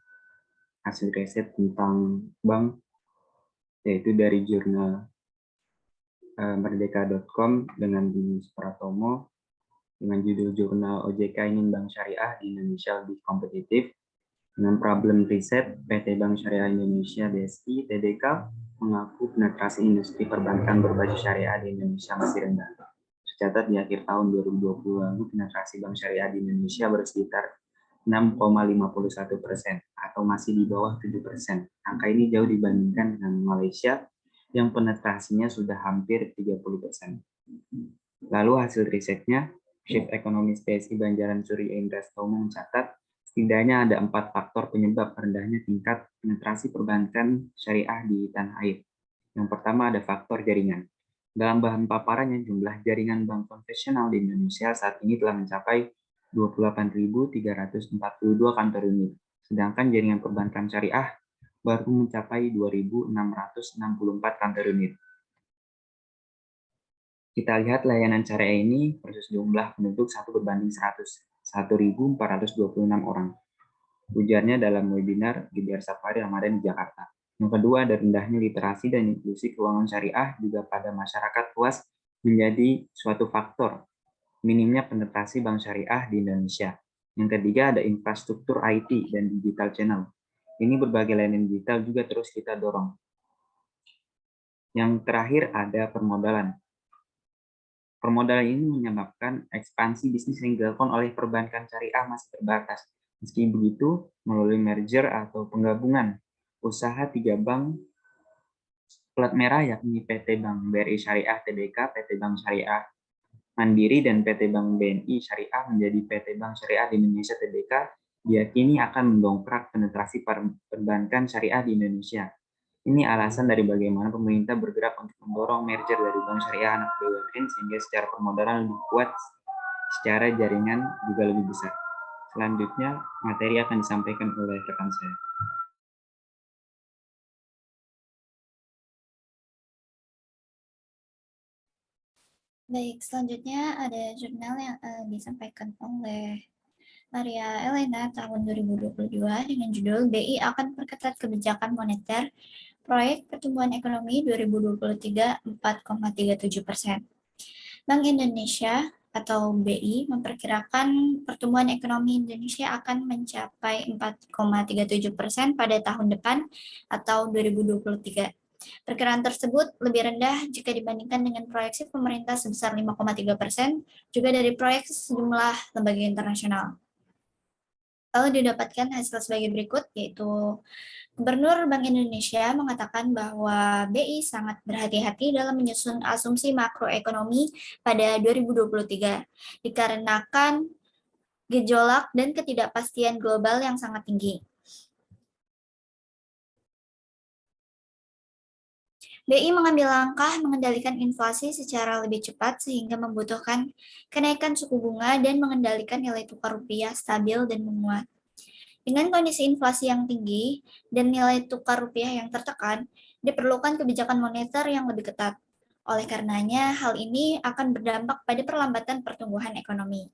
hasil riset tentang bank, yaitu dari jurnal merdeka.com dengan Dimas Pratomo dengan judul Jurnal OJK ingin Bank Syariah di Indonesia lebih kompetitif. Dengan problem riset, PT Bank Syariah Indonesia BSI TBK mengaku penetrasi industri perbankan berbasis syariah di Indonesia masih rendah. Tercatat di akhir tahun 2020 lalu penetrasi bank syariah di Indonesia bersekitar 6,51% atau masih di bawah 7%. Angka ini jauh dibandingkan dengan Malaysia yang penetrasinya sudah hampir 30%. Lalu hasil risetnya, Chief Economist BSI Banjaran Surya Indra Stomo mencatat setidaknya ada 4 faktor penyebab rendahnya tingkat penetrasi perbankan syariah di tanah air. Yang pertama ada faktor jaringan. Dalam bahan paparannya, jumlah jaringan bank konvensional di Indonesia saat ini telah mencapai 28.342 kantor unit, sedangkan jaringan perbankan syariah baru mencapai 2.664 kantor unit. Kita lihat layanan syariah ini versus jumlah penduduk 1 berbanding 100, 1.426 orang. Ujarnya dalam webinar GBR Safari Ramadan di Jakarta. Yang kedua, ada rendahnya literasi dan inklusi keuangan syariah juga pada masyarakat luas menjadi suatu faktor minimnya penetrasi bank syariah di Indonesia. Yang ketiga, ada infrastruktur IT dan digital channel. Ini berbagai layanan digital juga terus kita dorong. Yang terakhir, ada permodalan. Permodalan ini menyebabkan ekspansi bisnis yang dilakukan oleh perbankan syariah masih terbatas. Meski begitu, melalui merger atau penggabungan usaha 3 bank plat merah yakni PT Bank BRI Syariah Tbk, PT Bank Syariah Mandiri, dan PT Bank BNI Syariah menjadi PT Bank Syariah di Indonesia Tbk diyakini akan mendongkrak penetrasi perbankan syariah di Indonesia. Ini alasan dari bagaimana pemerintah bergerak untuk mendorong merger dari bank syariah anak BUMN sehingga secara permodalan lebih kuat, secara jaringan juga lebih besar. Selanjutnya, materi akan disampaikan oleh rekan saya. Baik, selanjutnya ada jurnal yang disampaikan oleh Maria Elena tahun 2022 dengan judul BI akan perketat kebijakan moneter, proyek pertumbuhan ekonomi 2023 4,37%. Bank Indonesia atau BI memperkirakan pertumbuhan ekonomi Indonesia akan mencapai 4,37% pada tahun depan atau 2023. Perkiraan tersebut lebih rendah jika dibandingkan dengan proyeksi pemerintah sebesar 5,3%, juga dari proyeksi sejumlah lembaga internasional. Lalu didapatkan hasil sebagai berikut, yaitu Gubernur Bank Indonesia mengatakan bahwa BI sangat berhati-hati dalam menyusun asumsi makroekonomi pada 2023, dikarenakan gejolak dan ketidakpastian global yang sangat tinggi. BI mengambil langkah mengendalikan inflasi secara lebih cepat sehingga membutuhkan kenaikan suku bunga dan mengendalikan nilai tukar rupiah stabil dan menguat. Dengan kondisi inflasi yang tinggi dan nilai tukar rupiah yang tertekan, diperlukan kebijakan moneter yang lebih ketat. Oleh karenanya, hal ini akan berdampak pada perlambatan pertumbuhan ekonomi.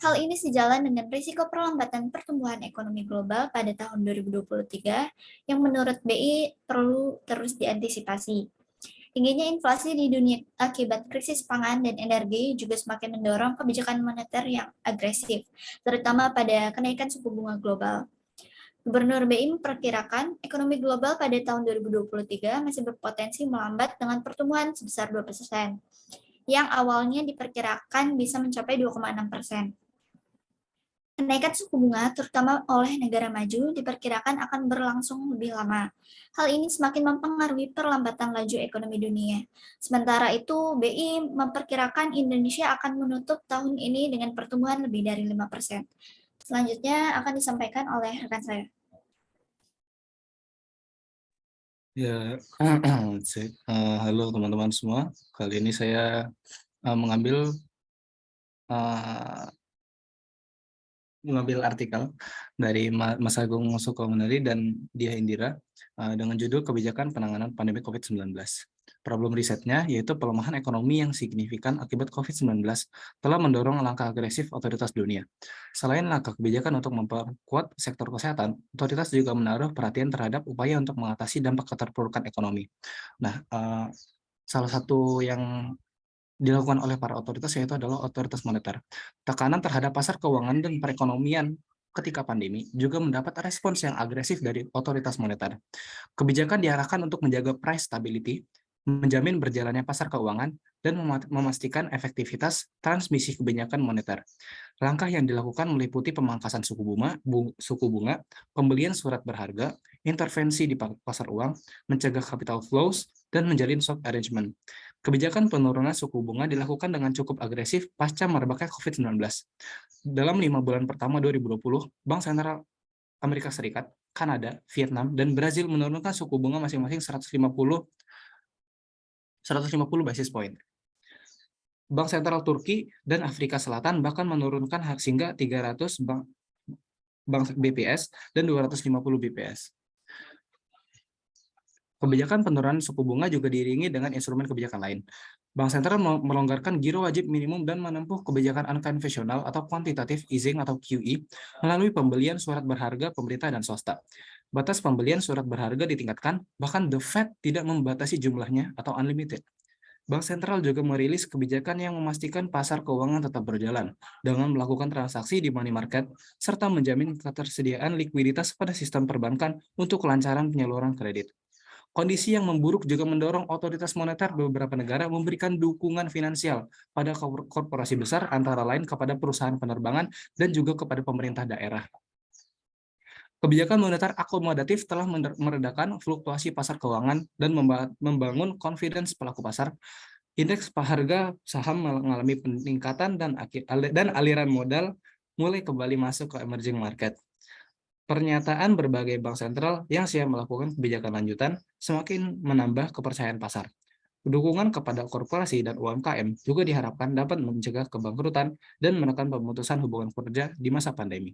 Hal ini sejalan dengan risiko perlambatan pertumbuhan ekonomi global pada tahun 2023 yang menurut BI perlu terus diantisipasi. Tingginya inflasi di dunia akibat krisis pangan dan energi juga semakin mendorong kebijakan moneter yang agresif, terutama pada kenaikan suku bunga global. Gubernur BI memperkirakan ekonomi global pada tahun 2023 masih berpotensi melambat dengan pertumbuhan sebesar 2%, yang awalnya diperkirakan bisa mencapai 2,6%. Kenaikan suku bunga, terutama oleh negara maju, diperkirakan akan berlangsung lebih lama. Hal ini semakin mempengaruhi perlambatan laju ekonomi dunia. Sementara itu, BI memperkirakan Indonesia akan menutup tahun ini dengan pertumbuhan lebih dari 5%. Selanjutnya akan disampaikan oleh rekan saya. Ya, halo teman-teman semua. Kali ini saya mengambil artikel dari Mas Agung Sukomeneri dan Dia Indira dengan judul Kebijakan Penanganan Pandemi COVID-19. Problem risetnya yaitu pelemahan ekonomi yang signifikan akibat COVID-19 telah mendorong langkah agresif otoritas dunia. Selain langkah kebijakan untuk memperkuat sektor kesehatan, otoritas juga menaruh perhatian terhadap upaya untuk mengatasi dampak keterpurukan ekonomi. Nah, salah satu yang dilakukan oleh para otoritas yaitu adalah otoritas moneter. Tekanan terhadap pasar keuangan dan perekonomian ketika pandemi juga mendapat respons yang agresif dari otoritas moneter. Kebijakan diarahkan untuk menjaga price stability, menjamin berjalannya pasar keuangan, dan memastikan efektivitas transmisi kebijakan moneter. Langkah yang dilakukan meliputi pemangkasan suku bunga, pembelian surat berharga, intervensi di pasar uang, mencegah capital flows, dan menjalin shock arrangement. Kebijakan penurunan suku bunga dilakukan dengan cukup agresif pasca merebaknya COVID-19. Dalam 5 bulan pertama 2020, Bank Sentral Amerika Serikat, Kanada, Vietnam, dan Brazil menurunkan suku bunga masing-masing 150 basis point. Bank Sentral Turki dan Afrika Selatan bahkan menurunkan hingga 300 bank BPS dan 250 BPS. Kebijakan penurunan suku bunga juga diiringi dengan instrumen kebijakan lain. Bank sentral melonggarkan giro wajib minimum dan menempuh kebijakan unconventional atau quantitative easing atau QE melalui pembelian surat berharga pemerintah dan swasta. Batas pembelian surat berharga ditingkatkan, bahkan The Fed tidak membatasi jumlahnya atau unlimited. Bank sentral juga merilis kebijakan yang memastikan pasar keuangan tetap berjalan dengan melakukan transaksi di money market serta menjamin ketersediaan likuiditas pada sistem perbankan untuk kelancaran penyaluran kredit. Kondisi yang memburuk juga mendorong otoritas moneter beberapa negara memberikan dukungan finansial pada korporasi besar antara lain kepada perusahaan penerbangan dan juga kepada pemerintah daerah. Kebijakan moneter akomodatif telah meredakan fluktuasi pasar keuangan dan membangun confidence pelaku pasar. Indeks harga saham mengalami peningkatan dan aliran modal mulai kembali masuk ke emerging market. Pernyataan berbagai bank sentral yang siap melakukan kebijakan lanjutan semakin menambah kepercayaan pasar. Dukungan kepada korporasi dan UMKM juga diharapkan dapat mencegah kebangkrutan dan menekan pemutusan hubungan kerja di masa pandemi.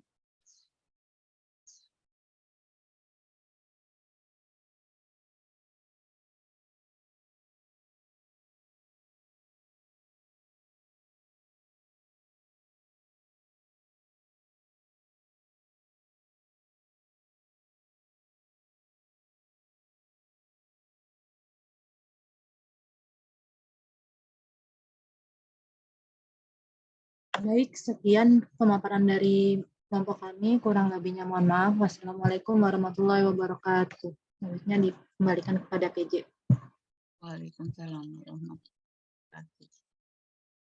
Baik, sekian pemaparan dari kelompok kami. Kurang lebihnya mohon maaf. Wassalamualaikum warahmatullahi wabarakatuh. Selanjutnya dikembalikan kepada PJ. Waalaikumsalam warahmatullahi wabarakatuh.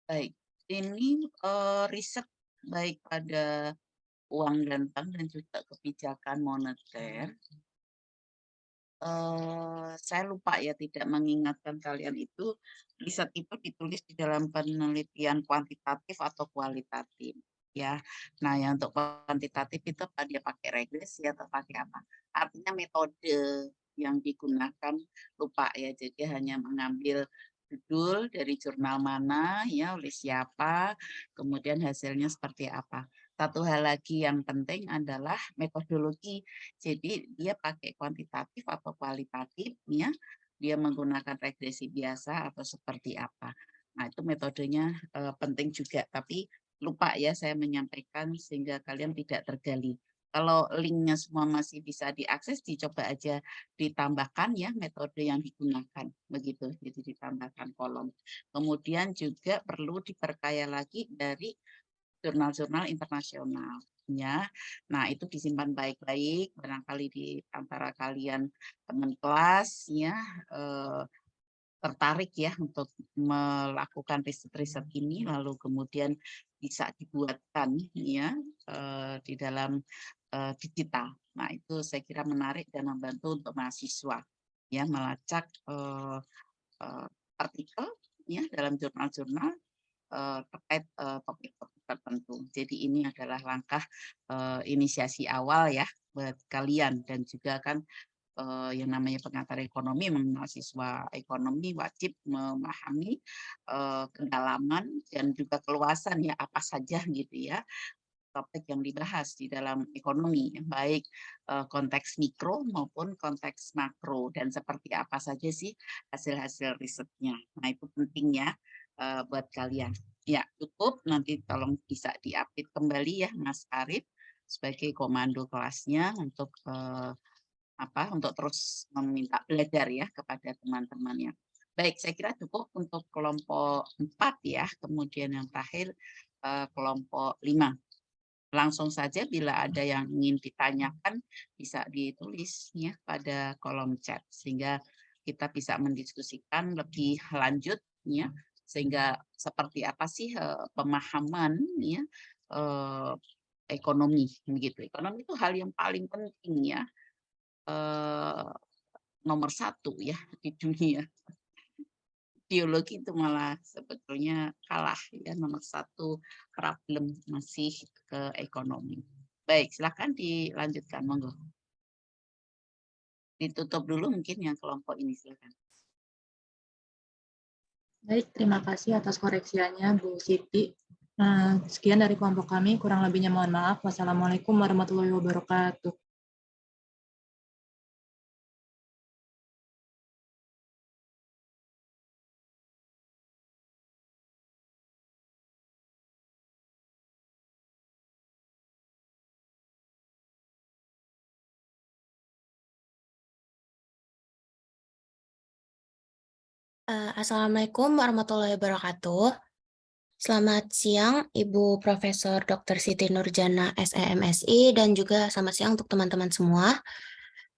Baik, ini riset baik pada uang dan bank dan juga kebijakan moneter. Saya lupa ya tidak mengingatkan kalian itu riset itu ditulis di dalam penelitian kuantitatif atau kualitatif ya. Nah, yang untuk kuantitatif itu apa dia pakai regresi atau pakai apa? Artinya metode yang digunakan lupa ya. Jadi hanya mengambil judul dari jurnal mana ya oleh siapa, kemudian hasilnya seperti apa. Satu hal lagi yang penting adalah metodologi. Jadi dia pakai kuantitatif atau kualitatif ya. Dia menggunakan regresi biasa atau seperti apa. Nah, itu metodenya penting juga, tapi lupa ya saya menyampaikan sehingga kalian tidak tergali. Kalau linknya semua masih bisa diakses, dicoba aja ditambahkan ya metode yang digunakan begitu. Jadi ditambahkan kolom. Kemudian juga perlu diperkaya lagi dari jurnal-jurnal internasional ya. Nah, itu disimpan baik-baik barangkali di antara kalian teman kelas ya tertarik ya untuk melakukan riset-riset ini lalu kemudian bisa dibuatkan ya di dalam digital. Nah, itu saya kira menarik dan membantu untuk mahasiswa ya melacak artikel ya dalam jurnal-jurnal terkait topik-topik tertentu. Jadi ini adalah langkah inisiasi awal ya buat kalian dan juga kan yang namanya pengantar ekonomi, mahasiswa ekonomi wajib memahami kedalaman dan juga keluasan ya apa saja gitu ya topik yang dibahas di dalam ekonomi, baik konteks mikro maupun konteks makro dan seperti apa saja sih hasil-hasil risetnya. Nah itu pentingnya buat kalian. Ya cukup, nanti tolong bisa di-update kembali ya Mas Arif sebagai komando kelasnya untuk untuk terus meminta belajar ya kepada teman-temannya. Baik, saya kira cukup untuk kelompok 4 ya, kemudian yang terakhir kelompok 5. Langsung saja bila ada yang ingin ditanyakan bisa ditulis ya pada kolom chat sehingga kita bisa mendiskusikan lebih lanjut ya sehingga seperti apa sih pemahaman ya ekonomi begitu. Ekonomi itu hal yang paling penting ya. Nomor 1 ya di dunia. Biologi itu malah sebetulnya kalah ya nomor 1 problem masih ke ekonomi. Baik, silakan dilanjutkan monggo. Ditutup dulu mungkin yang kelompok ini silakan. Baik, terima kasih atas koreksiannya Bu Siti. Sekian dari kelompok kami, kurang lebihnya mohon maaf. Wassalamualaikum warahmatullahi wabarakatuh. Assalamualaikum warahmatullahi wabarakatuh. Selamat siang, Ibu Profesor Dr. Siti Nurjana, SEMSI, dan juga selamat siang untuk teman-teman semua.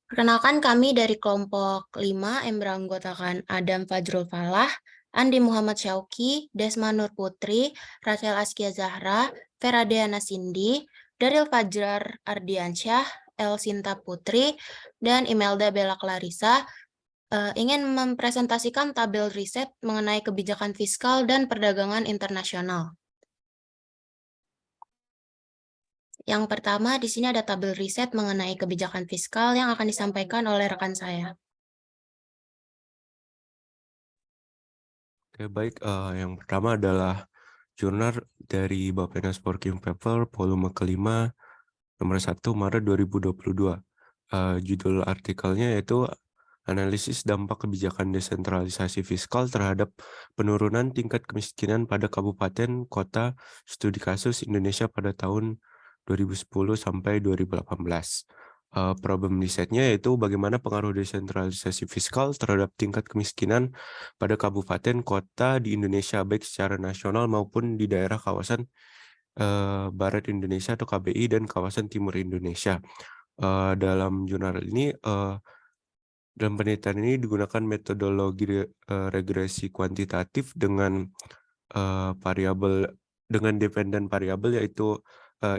Perkenalkan kami dari kelompok 5 yang beranggotakan Adam Fajrul Falah, Andi Muhammad Syauki, Desma Nur Putri, Rachel Askia Zahra, Vera Deana Cindy, Daril Fajrar Ardiansyah, El Sinta Putri, dan Imelda Bella Clarissa ingin mempresentasikan tabel riset mengenai kebijakan fiskal dan perdagangan internasional. Yang pertama, di sini ada tabel riset mengenai kebijakan fiskal yang akan disampaikan oleh rekan saya. Oke, baik. Yang pertama adalah jurnal dari Bappenas Working Paper volume kelima nomor 1 Maret 2022. Judul artikelnya yaitu Analisis Dampak Kebijakan Desentralisasi Fiskal Terhadap Penurunan Tingkat Kemiskinan pada Kabupaten Kota Studi Kasus Indonesia pada tahun 2010 sampai 2018. Problem risetnya yaitu bagaimana pengaruh desentralisasi fiskal terhadap tingkat kemiskinan pada kabupaten kota di Indonesia baik secara nasional maupun di daerah kawasan Barat Indonesia atau KBI dan kawasan Timur Indonesia. Dalam jurnal ini dalam penelitian ini digunakan metodologi regresi kuantitatif dengan variabel dengan dependen variabel yaitu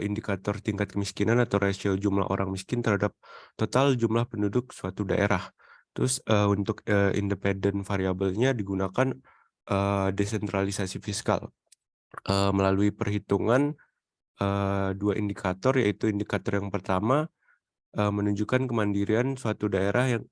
indikator tingkat kemiskinan atau rasio jumlah orang miskin terhadap total jumlah penduduk suatu daerah. Terus untuk independen variabelnya digunakan desentralisasi fiskal melalui perhitungan 2 indikator, yaitu indikator yang pertama menunjukkan kemandirian suatu daerah yang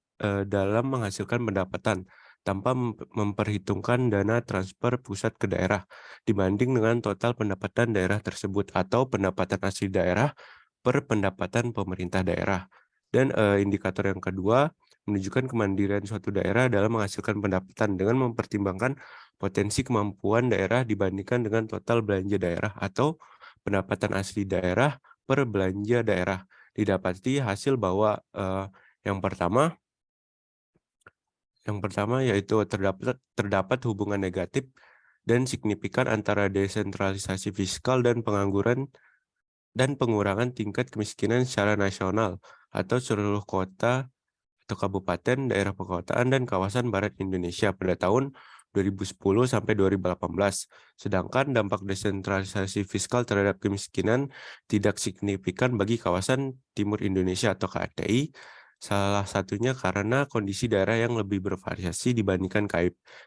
dalam menghasilkan pendapatan tanpa memperhitungkan dana transfer pusat ke daerah dibanding dengan total pendapatan daerah tersebut atau pendapatan asli daerah per pendapatan pemerintah daerah. Dan indikator yang kedua menunjukkan kemandirian suatu daerah dalam menghasilkan pendapatan dengan mempertimbangkan potensi kemampuan daerah dibandingkan dengan total belanja daerah atau pendapatan asli daerah per belanja daerah didapati hasil bahwa yang pertama yaitu terdapat hubungan negatif dan signifikan antara desentralisasi fiskal dan pengangguran dan pengurangan tingkat kemiskinan secara nasional atau seluruh kota atau kabupaten, daerah perkotaan, dan kawasan barat Indonesia pada tahun 2010 sampai 2018. Sedangkan dampak desentralisasi fiskal terhadap kemiskinan tidak signifikan bagi kawasan Timur Indonesia atau KTI, salah satunya karena kondisi daerah yang lebih bervariasi dibandingkan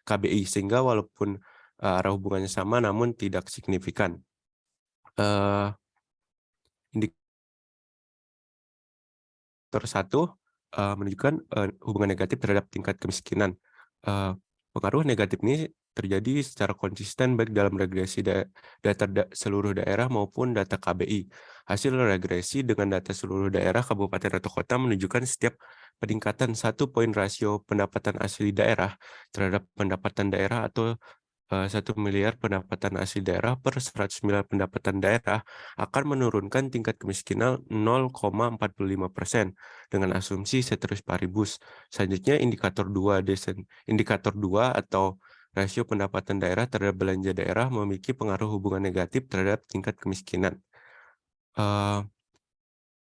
KBI, sehingga walaupun arah hubungannya sama namun tidak signifikan. Indikator 1 menunjukkan hubungan negatif terhadap tingkat kemiskinan. Pengaruh negatif ini terjadi secara konsisten baik dalam regresi data seluruh daerah maupun data KBI. Hasil regresi dengan data seluruh daerah, kabupaten atau kota menunjukkan setiap peningkatan 1 poin rasio pendapatan asli daerah terhadap pendapatan daerah atau 1 miliar pendapatan asli daerah per 100 miliar pendapatan daerah akan menurunkan tingkat kemiskinan 0,45% dengan asumsi ceteris paribus. Selanjutnya indikator 2 atau rasio pendapatan daerah terhadap belanja daerah memiliki pengaruh hubungan negatif terhadap tingkat kemiskinan.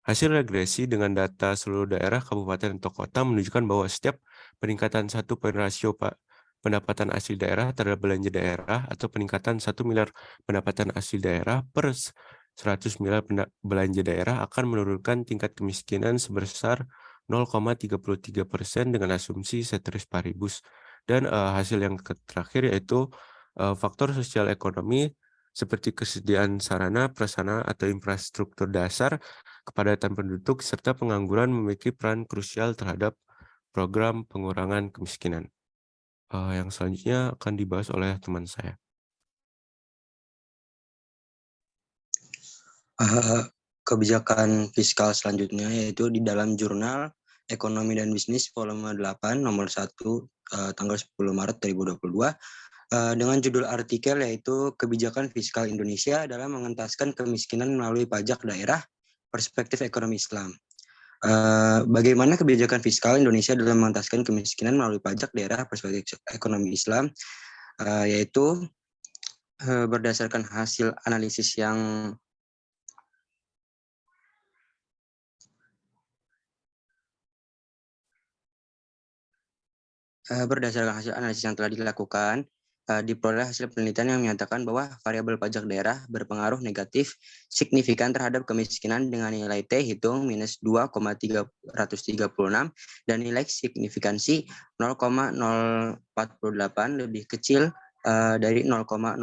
Hasil regresi dengan data seluruh daerah, kabupaten atau kota menunjukkan bahwa setiap peningkatan 1 poin rasio pendapatan asli daerah terhadap belanja daerah atau peningkatan 1 miliar pendapatan asli daerah per 100 miliar belanja daerah akan menurunkan tingkat kemiskinan sebesar 0,33% dengan asumsi ceteris paribus. Dan hasil yang terakhir yaitu faktor sosial ekonomi seperti kesediaan sarana, prasarana atau infrastruktur dasar, kepadatan penduduk, serta pengangguran memiliki peran krusial terhadap program pengurangan kemiskinan. Yang selanjutnya akan dibahas oleh teman saya. Kebijakan fiskal selanjutnya yaitu di dalam jurnal Ekonomi dan Bisnis volume 8 nomor 1 tanggal 10 Maret 2022 dengan judul artikel yaitu Kebijakan Fiskal Indonesia dalam mengentaskan kemiskinan melalui pajak daerah, perspektif ekonomi Islam. Bagaimana kebijakan fiskal Indonesia dalam mengentaskan kemiskinan melalui pajak daerah perspektif ekonomi Islam, yaitu berdasarkan hasil analisis yang telah dilakukan, diperoleh hasil penelitian yang menyatakan bahwa variabel pajak daerah berpengaruh negatif signifikan terhadap kemiskinan dengan nilai T hitung minus 2,336 dan nilai signifikansi 0,048 lebih kecil dari 0,05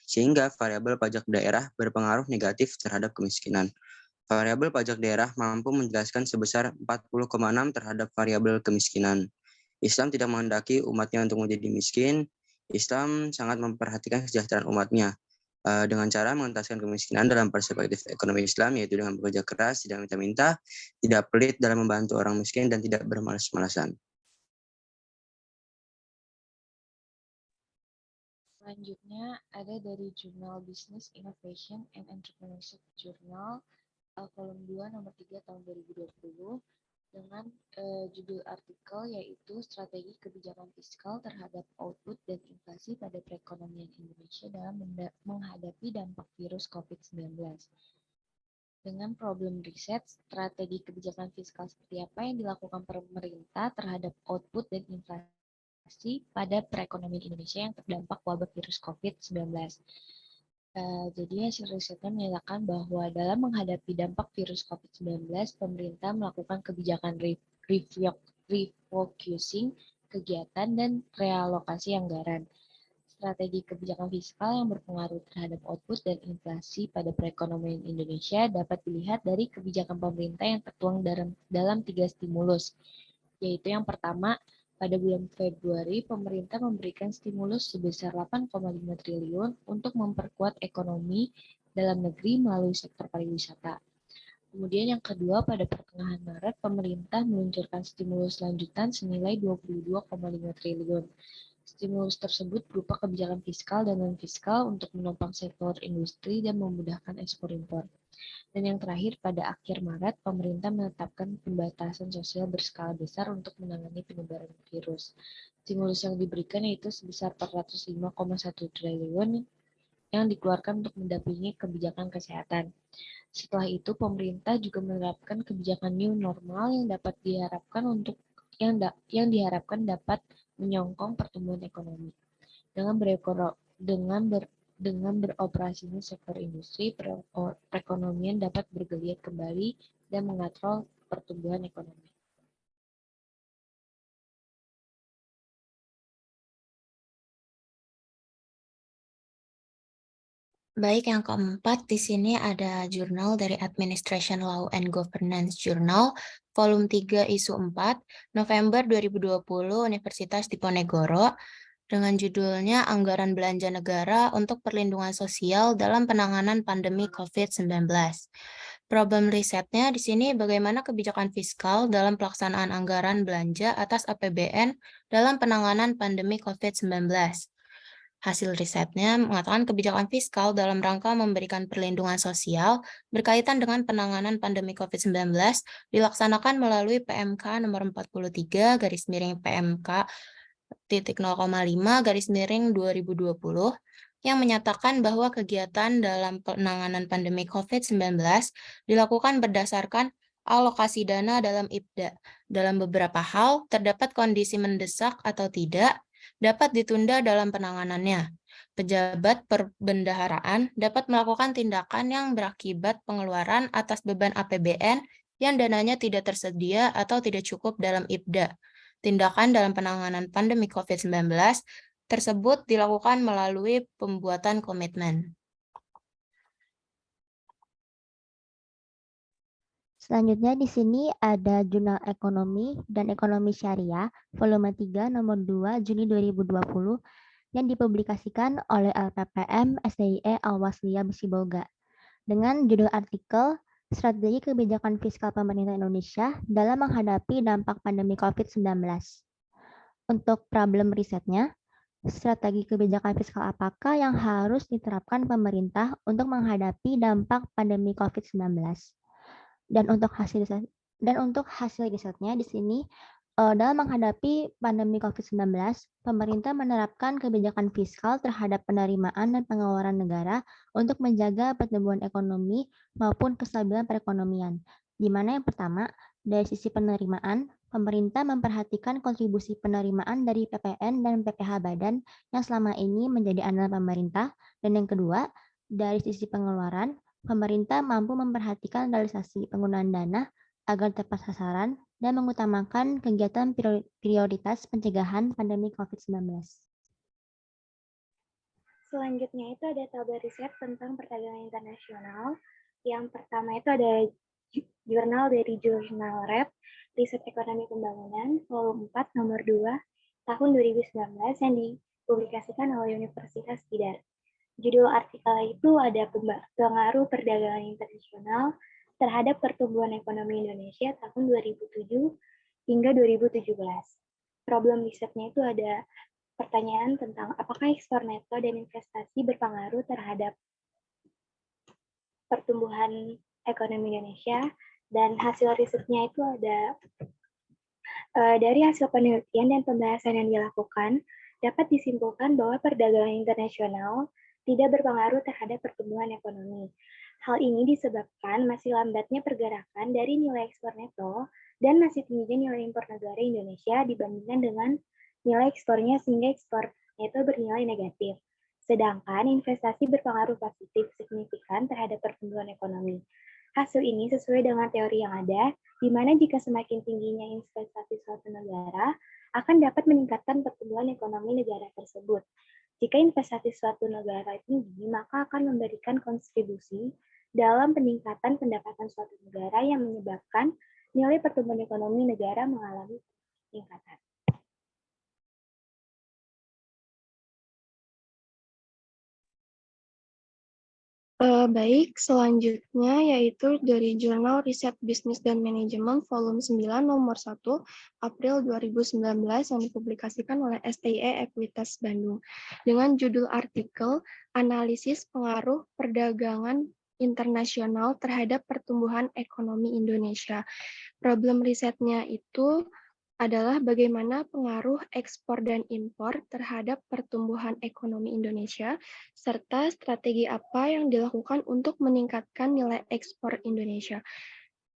sehingga variabel pajak daerah berpengaruh negatif terhadap kemiskinan. Variabel pajak daerah mampu menjelaskan sebesar 40,6 terhadap variabel kemiskinan. Islam tidak menghendaki umatnya untuk menjadi miskin. Islam sangat memperhatikan kesejahteraan umatnya dengan cara mengentaskan kemiskinan dalam perspektif ekonomi Islam, yaitu dengan bekerja keras, tidak minta-minta, tidak pelit dalam membantu orang miskin, dan tidak bermalas-malasan. Selanjutnya ada dari jurnal Business Innovation and Entrepreneurship Journal volume 2 nomor 3 tahun 2020 dengan judul artikel yaitu Strategi Kebijakan Fiskal Terhadap Output dan Inflasi pada Perekonomian Indonesia dalam menghadapi dampak virus COVID-19. Dengan problem riset, strategi kebijakan fiskal seperti apa yang dilakukan pemerintah terhadap output dan inflasi pada perekonomian Indonesia yang terdampak wabah virus COVID-19. Jadi hasil risetnya menyatakan bahwa dalam menghadapi dampak virus COVID-19, pemerintah melakukan kebijakan refocusing kegiatan dan realokasi anggaran. Strategi kebijakan fiskal yang berpengaruh terhadap output dan inflasi pada perekonomian Indonesia dapat dilihat dari kebijakan pemerintah yang tertuang dalam 3 stimulus, yaitu yang pertama, pada bulan Februari, pemerintah memberikan stimulus sebesar 8,5 triliun untuk memperkuat ekonomi dalam negeri melalui sektor pariwisata. Kemudian yang kedua, pada pertengahan Maret, pemerintah meluncurkan stimulus lanjutan senilai 22,5 triliun. Stimulus tersebut berupa kebijakan fiskal dan non-fiskal untuk menopang sektor industri dan memudahkan ekspor impor. Dan yang terakhir, pada akhir Maret, pemerintah menetapkan pembatasan sosial berskala besar untuk menangani penyebaran virus. Stimulus yang diberikan yaitu sebesar 405,1 triliun yang dikeluarkan untuk mendampingi kebijakan kesehatan. Setelah itu, pemerintah juga menerapkan kebijakan new normal yang dapat diharapkan dapat menyokong pertumbuhan ekonomi. Dengan beroperasinya sektor industri, perekonomian dapat bergeliat kembali dan mengatrol pertumbuhan ekonomi. Baik, yang keempat di sini ada jurnal dari Administration Law and Governance Journal, volume 3 isu 4, November 2020, Universitas Diponegoro, dengan judulnya Anggaran Belanja Negara untuk Perlindungan Sosial dalam Penanganan Pandemi COVID-19. Problem risetnya di sini bagaimana kebijakan fiskal dalam pelaksanaan anggaran belanja atas APBN dalam penanganan pandemi COVID-19. Hasil risetnya mengatakan kebijakan fiskal dalam rangka memberikan perlindungan sosial berkaitan dengan penanganan pandemi COVID-19 dilaksanakan melalui PMK nomor 43 garis miring PMK titik 0,5 garis miring 2020 yang menyatakan bahwa kegiatan dalam penanganan pandemi COVID-19 dilakukan berdasarkan alokasi dana dalam IPDA. Dalam beberapa hal, terdapat kondisi mendesak atau tidak, dapat ditunda dalam penanganannya. Pejabat perbendaharaan dapat melakukan tindakan yang berakibat pengeluaran atas beban APBN yang dananya tidak tersedia atau tidak cukup dalam IPDA. Tindakan dalam penanganan pandemi COVID-19 tersebut dilakukan melalui pembuatan komitmen. Selanjutnya di sini ada Jurnal Ekonomi dan Ekonomi Syariah, volume 3 nomor 2 Juni 2020 yang dipublikasikan oleh LPPM SDIE Al-Wasliyah Besibolga dengan judul artikel Strategi Kebijakan Fiskal Pemerintah Indonesia dalam menghadapi dampak pandemi COVID-19. Untuk problem risetnya, strategi kebijakan fiskal apakah yang harus diterapkan pemerintah untuk menghadapi dampak pandemi COVID-19? Dan untuk hasil risetnya di sini dalam menghadapi pandemi COVID-19, pemerintah menerapkan kebijakan fiskal terhadap penerimaan dan pengeluaran negara untuk menjaga pertumbuhan ekonomi maupun kestabilan perekonomian. Di mana yang pertama, dari sisi penerimaan, pemerintah memperhatikan kontribusi penerimaan dari PPN dan PPh Badan yang selama ini menjadi andalan pemerintah. Dan yang kedua, dari sisi pengeluaran, pemerintah mampu memperhatikan realisasi penggunaan dana agar tepat sasaran dan mengutamakan kegiatan prioritas pencegahan pandemi COVID-19. Selanjutnya itu ada tabel riset tentang perdagangan internasional. Yang pertama itu ada jurnal dari Jurnal REP, Riset Ekonomi Pembangunan, volume 4 nomor 2 tahun 2019 yang dipublikasikan oleh Universitas Tidar. Judul artikel itu ada pengaruh perdagangan internasional terhadap pertumbuhan ekonomi Indonesia tahun 2007 hingga 2017. Problem risetnya itu ada pertanyaan tentang apakah ekspor neto dan investasi berpengaruh terhadap pertumbuhan ekonomi Indonesia, dan hasil risetnya itu ada dari hasil penelitian dan pembahasan yang dilakukan dapat disimpulkan bahwa perdagangan internasional tidak berpengaruh terhadap pertumbuhan ekonomi. Hal ini disebabkan masih lambatnya pergerakan dari nilai ekspor neto dan masih tingginya nilai impor negara Indonesia dibandingkan dengan nilai ekspornya sehingga ekspor neto bernilai negatif. Sedangkan investasi berpengaruh positif signifikan terhadap pertumbuhan ekonomi. Hasil ini sesuai dengan teori yang ada, di mana jika semakin tingginya investasi suatu negara, akan dapat meningkatkan pertumbuhan ekonomi negara tersebut. Jika investasi suatu negara tinggi, maka akan memberikan kontribusi dalam peningkatan pendapatan suatu negara yang menyebabkan nilai pertumbuhan ekonomi negara mengalami peningkatan. Baik, selanjutnya yaitu dari Jurnal Riset Bisnis dan Manajemen volume 9 nomor 1 April 2019 yang dipublikasikan oleh STIE Ekuitas Bandung dengan judul artikel Analisis Pengaruh Perdagangan internasional terhadap pertumbuhan ekonomi Indonesia. Problem risetnya itu adalah bagaimana pengaruh ekspor dan impor terhadap pertumbuhan ekonomi Indonesia, serta strategi apa yang dilakukan untuk meningkatkan nilai ekspor Indonesia.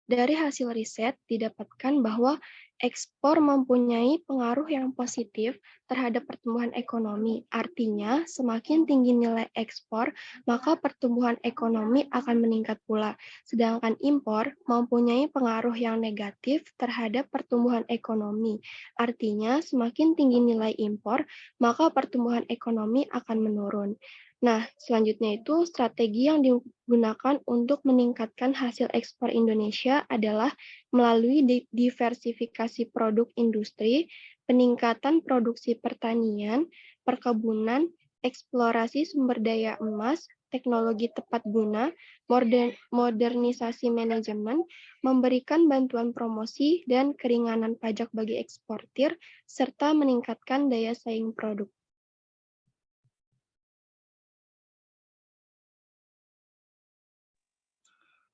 Dari hasil riset didapatkan bahwa ekspor mempunyai pengaruh yang positif terhadap pertumbuhan ekonomi. Artinya, semakin tinggi nilai ekspor, maka pertumbuhan ekonomi akan meningkat pula. Sedangkan impor mempunyai pengaruh yang negatif terhadap pertumbuhan ekonomi. Artinya, semakin tinggi nilai impor, maka pertumbuhan ekonomi akan menurun. Nah, selanjutnya itu strategi yang digunakan untuk meningkatkan hasil ekspor Indonesia adalah melalui diversifikasi produk industri, peningkatan produksi pertanian, perkebunan, eksplorasi sumber daya emas, teknologi tepat guna, modernisasi manajemen, memberikan bantuan promosi dan keringanan pajak bagi eksportir, serta meningkatkan daya saing produk.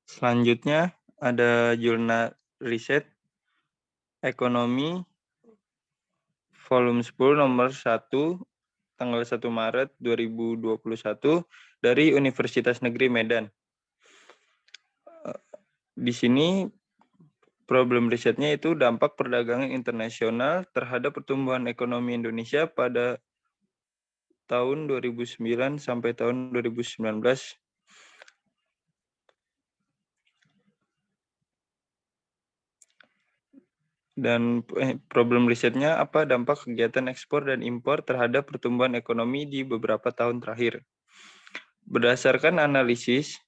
Selanjutnya ada jurnal riset ekonomi volume 10 nomor 1 tanggal 1 Maret 2021 dari Universitas Negeri Medan. Di sini problem risetnya itu dampak perdagangan internasional terhadap pertumbuhan ekonomi Indonesia pada tahun 2009 sampai tahun 2019. Dan problem risetnya apa dampak kegiatan ekspor dan impor terhadap pertumbuhan ekonomi di beberapa tahun terakhir. Berdasarkan analisis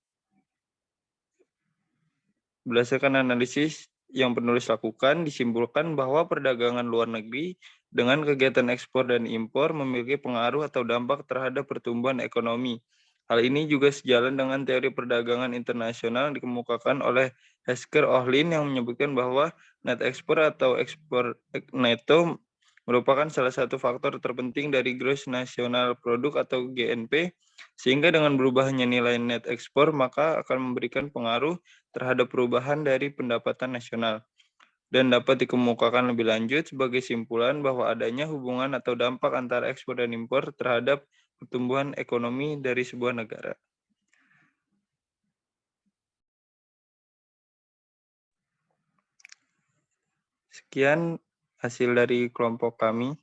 yang penulis lakukan, disimpulkan bahwa perdagangan luar negeri dengan kegiatan ekspor dan impor memiliki pengaruh atau dampak terhadap pertumbuhan ekonomi. Hal ini juga sejalan dengan teori perdagangan internasional yang dikemukakan oleh Hesker Ohlin yang menyebutkan bahwa net ekspor atau ekspor neto merupakan salah satu faktor terpenting dari Gross National Product atau GNP, sehingga dengan berubahnya nilai net ekspor maka akan memberikan pengaruh terhadap perubahan dari pendapatan nasional. Dan dapat dikemukakan lebih lanjut sebagai simpulan bahwa adanya hubungan atau dampak antara ekspor dan impor terhadap pertumbuhan ekonomi dari sebuah negara. Sekian hasil dari kelompok kami.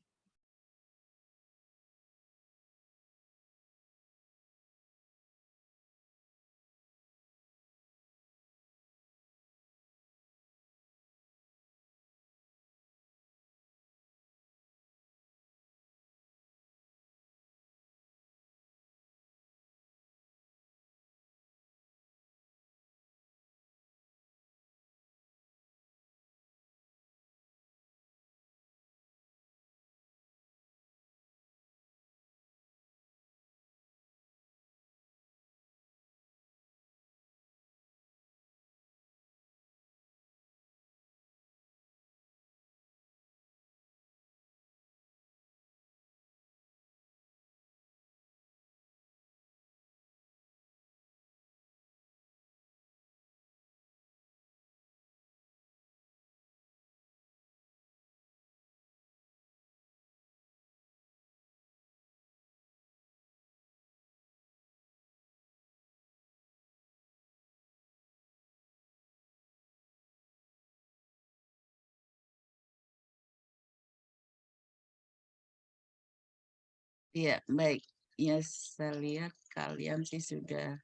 Iya, baik. Ya, saya lihat kalian sih sudah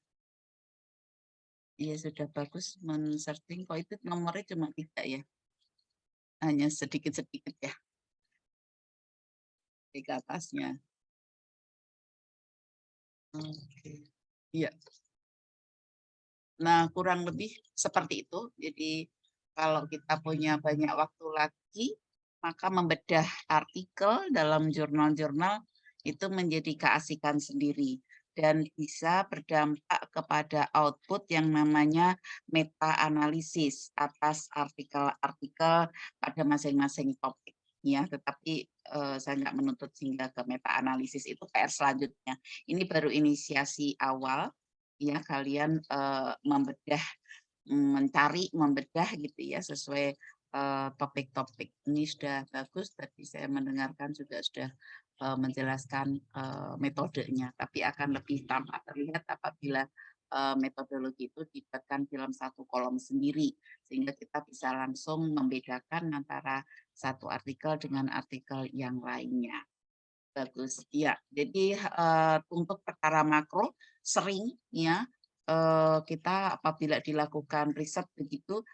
bagus men-searching. Kok itu nomornya cuma 3 ya? Hanya sedikit-sedikit ya di atasnya. Oke. Iya. Nah, kurang lebih seperti itu. Jadi kalau kita punya banyak waktu lagi, maka membedah artikel dalam jurnal-jurnal itu menjadi keasikan sendiri dan bisa berdampak kepada output yang namanya meta-analisis atas artikel-artikel pada masing-masing topik. Ya, tetapi saya nggak menuntut sehingga ke meta-analisis, itu PR selanjutnya. Ini baru inisiasi awal ya kalian membedah gitu ya sesuai topik-topik. Ini sudah bagus, tadi saya mendengarkan juga sudah menjelaskan metodenya, tapi akan lebih tampak terlihat apabila metodologi itu dibuatkan dalam satu kolom sendiri, sehingga kita bisa langsung membedakan antara satu artikel dengan artikel yang lainnya. Bagus, ya. Jadi untuk perkara makro sering ya kita apabila dilakukan riset begitu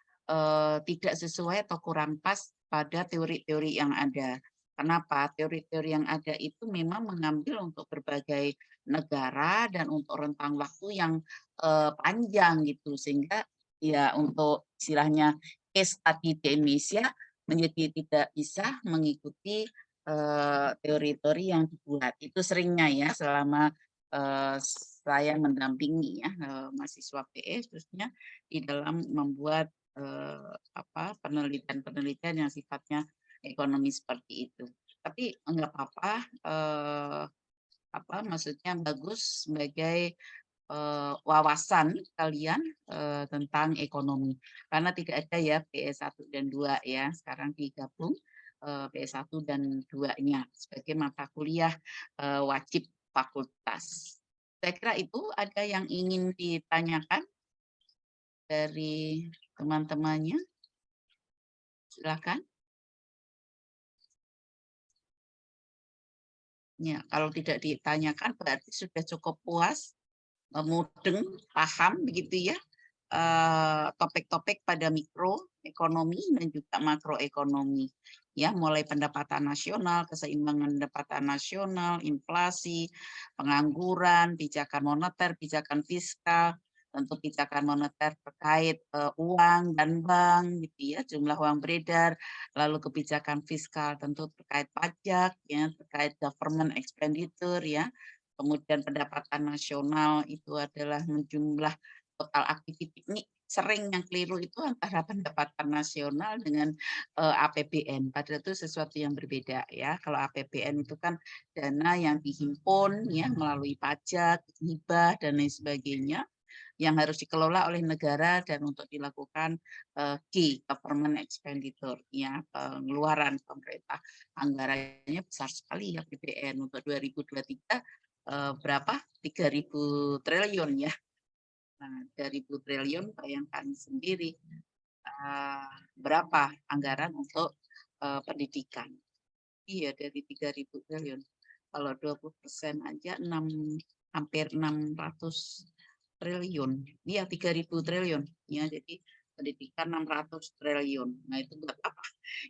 tidak sesuai atau kurang pas pada teori-teori yang ada. Kenapa? Teori-teori yang ada itu memang mengambil untuk berbagai negara dan untuk rentang waktu yang panjang gitu, sehingga ya untuk istilahnya case study di Indonesia menjadi tidak bisa mengikuti teori-teori yang dibuat. Itu seringnya ya selama saya mendampingi ya mahasiswa PE khususnya di dalam membuat penelitian-penelitian yang sifatnya ekonomi seperti itu. Tapi enggak apa-apa, maksudnya bagus sebagai wawasan kalian tentang ekonomi. Karena tidak ada ya PE 1 dan 2 ya, sekarang digabung PE 1 dan 2-nya sebagai mata kuliah wajib fakultas. Saya kira itu ada yang ingin ditanyakan dari teman-temannya. Silakan. Ya, kalau tidak ditanyakan berarti sudah cukup puas, mudeng, paham begitu ya topik-topik pada mikroekonomi dan juga makroekonomi. Ya, mulai pendapatan nasional, keseimbangan pendapatan nasional, inflasi, pengangguran, pijakan moneter, pijakan fiskal, tentu pijakan moneter terkait uang dan bank gitu ya, jumlah uang beredar, lalu kebijakan fiskal tentu terkait pajak ya, terkait government expenditure ya. Kemudian pendapatan nasional itu adalah menjumlah total activity. Ini sering yang keliru itu antara pendapatan nasional dengan APBN, padahal itu sesuatu yang berbeda ya. Kalau APBN itu kan dana yang dihimpun ya melalui pajak, hibah dan lain sebagainya yang harus dikelola oleh negara dan untuk dilakukan government expenditure ya, pengeluaran pemerintah. Anggarannya besar sekali ya APBN untuk 2023 berapa? 3.000 triliun ya. Nah, 3.000 triliun bayangkan sendiri berapa anggaran untuk pendidikan. Iya, dari 3.000 triliun. Kalau 20% aja hampir 600 triliun. Iya, 3.000 triliun. Ya, jadi pendidikan 600 triliun. Nah, itu buat apa?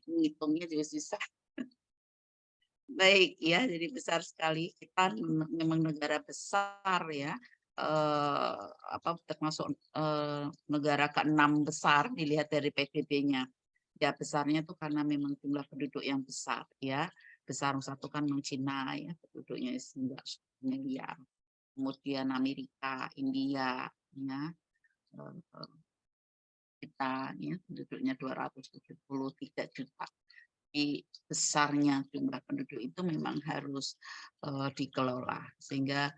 Ngitungnya juga susah. Baik ya, jadi besar sekali. Kita memang negara besar ya. Termasuk negara ke-6 besar dilihat dari PDB-nya. Ya, besarnya itu karena memang jumlah penduduk yang besar ya. Besar satu kan Cina ya, penduduknya 9 miliar. Kemudian Amerika, India ya. Kita ya penduduknya 273 juta. Di besarnya jumlah penduduk itu memang harus dikelola sehingga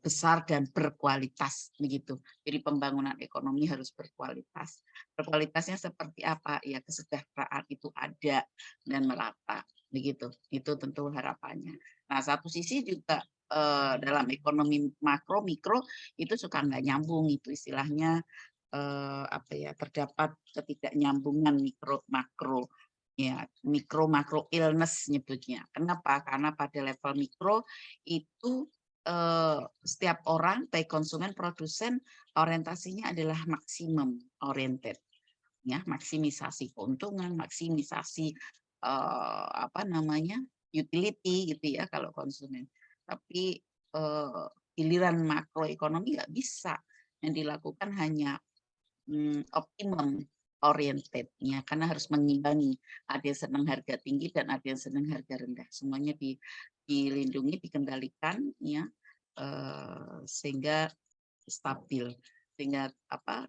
besar dan berkualitas begitu. Jadi pembangunan ekonomi harus berkualitas. Berkualitasnya seperti apa? Ya, kesejahteraan itu ada dan merata begitu. Itu tentu harapannya. Nah, satu sisi juga dalam ekonomi makro mikro itu suka nggak nyambung, itu istilahnya terdapat ketidaknyambungan mikro makro. Ya, mikro makro illness nyebutnya. Kenapa? Karena pada level mikro itu setiap orang baik konsumen produsen orientasinya adalah maksimum oriented. Ya, maksimisasi keuntungan, maksimisasi utility gitu ya kalau konsumen. Tapi giliran makroekonomi nggak bisa. Yang dilakukan hanya optimum oriented ya, karena harus mengimbangi, ada yang senang harga tinggi dan ada yang senang harga rendah, semuanya dilindungi, dikendalikan ya sehingga stabil, sehingga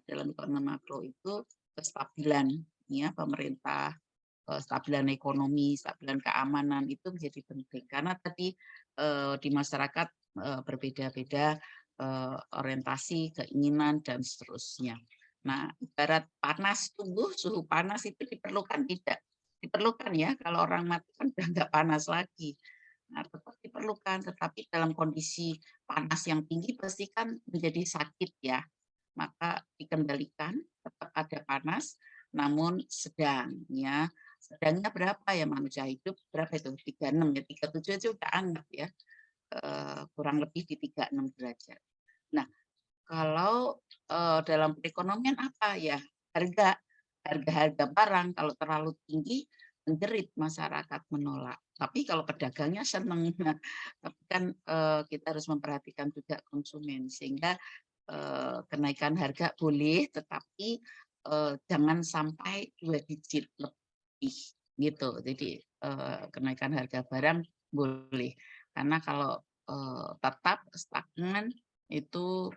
dalam ekonomi makro itu kestabilan ya pemerintah, stabilan ekonomi, stabilan keamanan itu menjadi penting karena tadi di masyarakat berbeda-beda orientasi, keinginan, dan seterusnya. Nah, ibarat panas tubuh, suhu panas itu diperlukan tidak? Diperlukan ya, kalau orang mati kan udah nggak panas lagi. Nah, tetap diperlukan, tetapi dalam kondisi panas yang tinggi pasti kan menjadi sakit ya. Maka dikendalikan, tetap ada panas, namun sedang ya. Sedangnya berapa ya manusia hidup? Berapa itu? 36 ya, 37 aja udah anget ya. Kurang lebih di 36 derajat. Nah, kalau dalam perekonomian apa ya? Harga barang kalau terlalu tinggi menjerit, masyarakat menolak. Tapi kalau pedagangnya seneng. Nah, tapi kan kita harus memperhatikan juga konsumen sehingga kenaikan harga boleh, tetapi jangan sampai 2 digit lebih gitu. Jadi kenaikan harga barang boleh, karena kalau tetap stagnan itu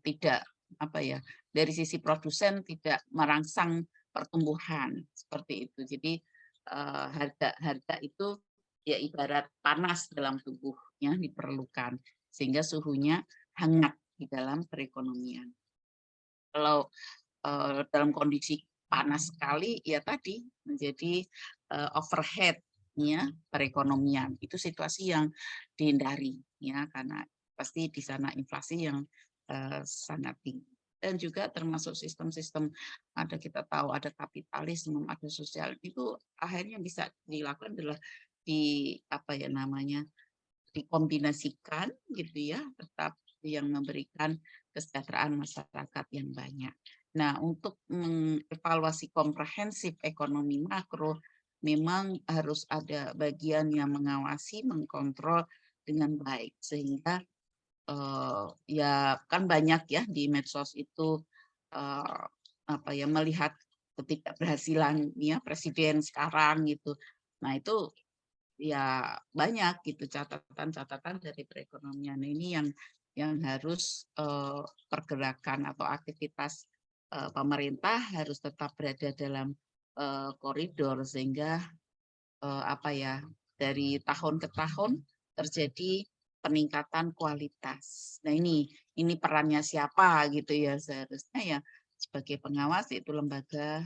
tidak apa ya, dari sisi produsen tidak merangsang pertumbuhan seperti itu. Jadi harga itu ya ibarat panas dalam tubuhnya diperlukan sehingga suhunya hangat di dalam perekonomian. Kalau dalam kondisi panas sekali ya tadi menjadi overhead-nya perekonomian. Itu situasi yang dihindari ya, karena pasti di sana inflasi yang sangat tinggi. Dan juga termasuk sistem-sistem, kita tahu ada kapitalisme, ada sosial, itu akhirnya bisa dilakukan adalah dikombinasikan gitu ya, tetap yang memberikan kesejahteraan masyarakat yang banyak. Nah, untuk mengevaluasi komprehensif ekonomi makro, memang harus ada bagian yang mengawasi, mengkontrol dengan baik, sehingga ya kan banyak ya di medsos itu melihat ketidakberhasilan ya presiden sekarang gitu. Nah, itu ya banyak gitu catatan-catatan dari perekonomian. Nah, ini yang harus pergerakan atau aktivitas pemerintah harus tetap berada dalam koridor sehingga dari tahun ke tahun terjadi peningkatan kualitas. Nah, ini perannya siapa gitu ya, seharusnya ya sebagai pengawas itu lembaga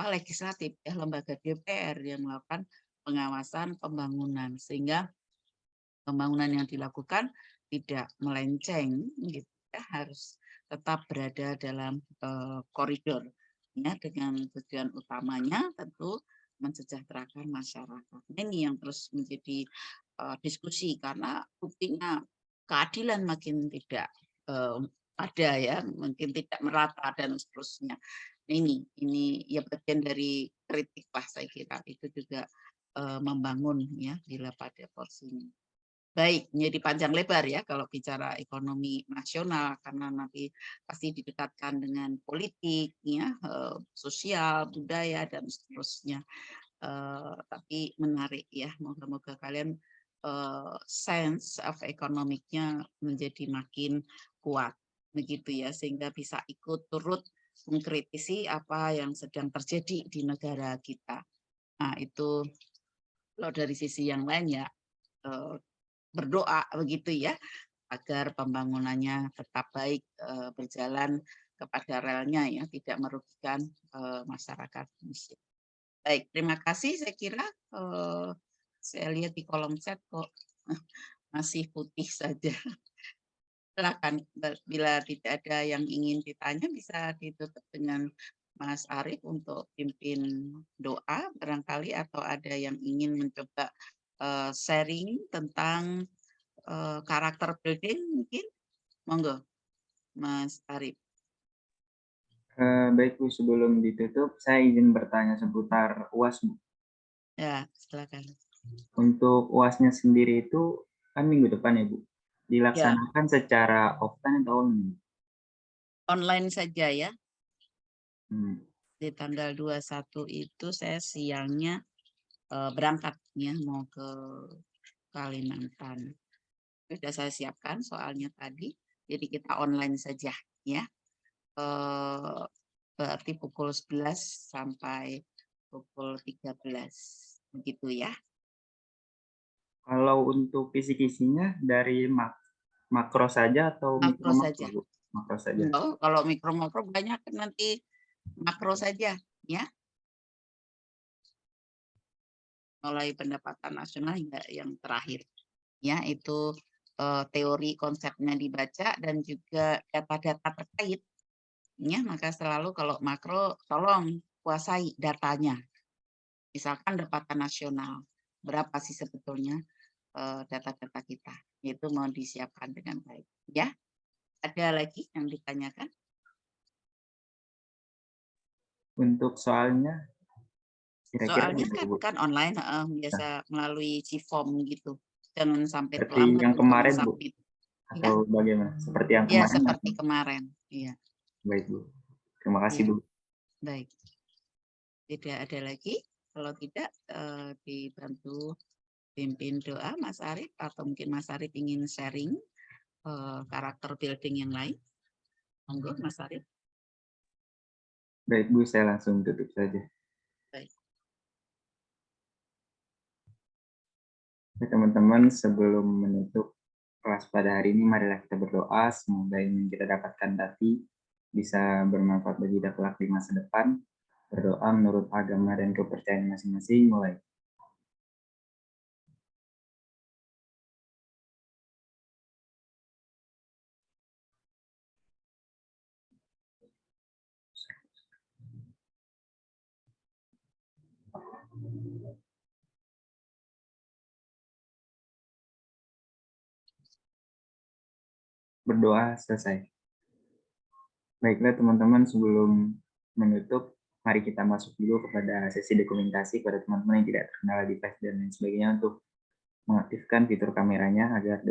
legislatif ya, lembaga DPR yang melakukan pengawasan pembangunan sehingga pembangunan yang dilakukan tidak melenceng gitu ya, harus tetap berada dalam koridor ya, dengan tujuan utamanya tentu mensejahterakan masyarakat. Ini yang terus menjadi diskusi karena buktinya keadilan makin tidak ada ya, mungkin tidak merata dan seterusnya. Ini ya bagian dari kritik lah saya kira, itu juga membangun ya bila pada porsinya. Baik, menjadi panjang lebar ya kalau bicara ekonomi nasional karena nanti pasti didekatkan dengan politik ya, sosial, budaya dan seterusnya. Tapi menarik ya, moga-moga kalian sense of economic-nya menjadi makin kuat begitu ya, sehingga bisa ikut turut mengkritisi apa yang sedang terjadi di negara kita. Nah, itu kalau dari sisi yang lain ya berdoa begitu ya, agar pembangunannya tetap baik, berjalan kepada relnya ya, tidak merugikan masyarakat Indonesia. Baik, terima kasih. Saya kira saya lihat di kolom chat kok masih putih saja. Silakan, bila tidak ada yang ingin ditanya bisa ditutup dengan Mas Arief untuk pimpin doa barangkali, atau ada yang ingin mencoba sharing tentang karakter building mungkin. Monggo, Mas Arief. Baik Bu, sebelum ditutup saya izin bertanya seputar UAS Bu. Ya, silakan. Untuk UASnya sendiri itu kan minggu depan ya Bu, dilaksanakan secara offline atau online? Online saja ya. Di tanggal 21 itu saya siangnya berangkat ya, mau ke Kalimantan. Sudah saya siapkan soalnya tadi, jadi kita online saja ya. Berarti pukul 11 sampai pukul 13 begitu ya. Kalau untuk kisi-kisinya dari makro saja atau Makro mikro saja. Bu? Makro saja. Oh, kalau mikro-makro banyak kan nanti makro saja ya. Mulai pendapatan nasional hingga yang terakhir. Ya, itu teori konsepnya dibaca dan juga data-data terkait. Ya, maka selalu kalau makro tolong kuasai datanya. Misalkan pendapatan nasional, berapa sih sebetulnya data-data kita? Itu mau disiapkan dengan baik. Ya, ada lagi yang ditanyakan? Untuk soalnya, kira-kira Soalnya gimana, Bu? kan online biasa melalui C-form gitu. Jangan sampai Seperti terlambat yang untuk kemarin, Bu? mensubmit. Ya, Atau bagaimana? Seperti yang ya kemarin? seperti Atau? kemarin. Iya, Baik, Bu. Terima kasih, iya. Bu. Baik. Tidak ada lagi. Kalau tidak, dibantu pimpin doa Mas Arief, atau mungkin Mas Arief ingin sharing karakter building yang lain. Monggo, Mas Arief. Baik, Bu. Saya langsung tutup saja. Baik. Oke, teman-teman, sebelum menutup kelas pada hari ini, marilah kita berdoa. Semoga yang kita dapatkan tadi bisa bermanfaat bagi kita kelak di masa depan. Berdoa menurut agama dan kepercayaan masing-masing. Mulai. Berdoa selesai. Baiklah teman-teman, sebelum menutup, mari kita masuk dulu kepada sesi dokumentasi pada teman-teman yang tidak terkendala device dan lain sebagainya untuk mengaktifkan fitur kameranya agar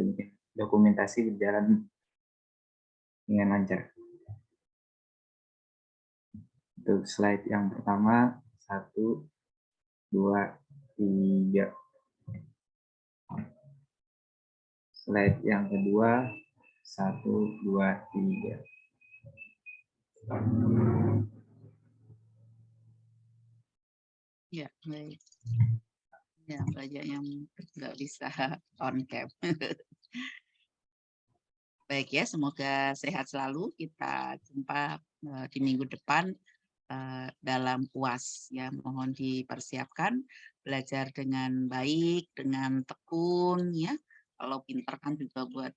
dokumentasi berjalan dengan lancar. Untuk slide yang pertama, 1, 2, 3. Slide yang kedua, 1, 2, 3. Ya, baik. Ya, banyak yang nggak bisa on cam. Baik ya, semoga sehat selalu. Kita jumpa di minggu depan dalam UAS. Ya, mohon dipersiapkan, belajar dengan baik, dengan tekun. Ya, kalau pintar kan juga buat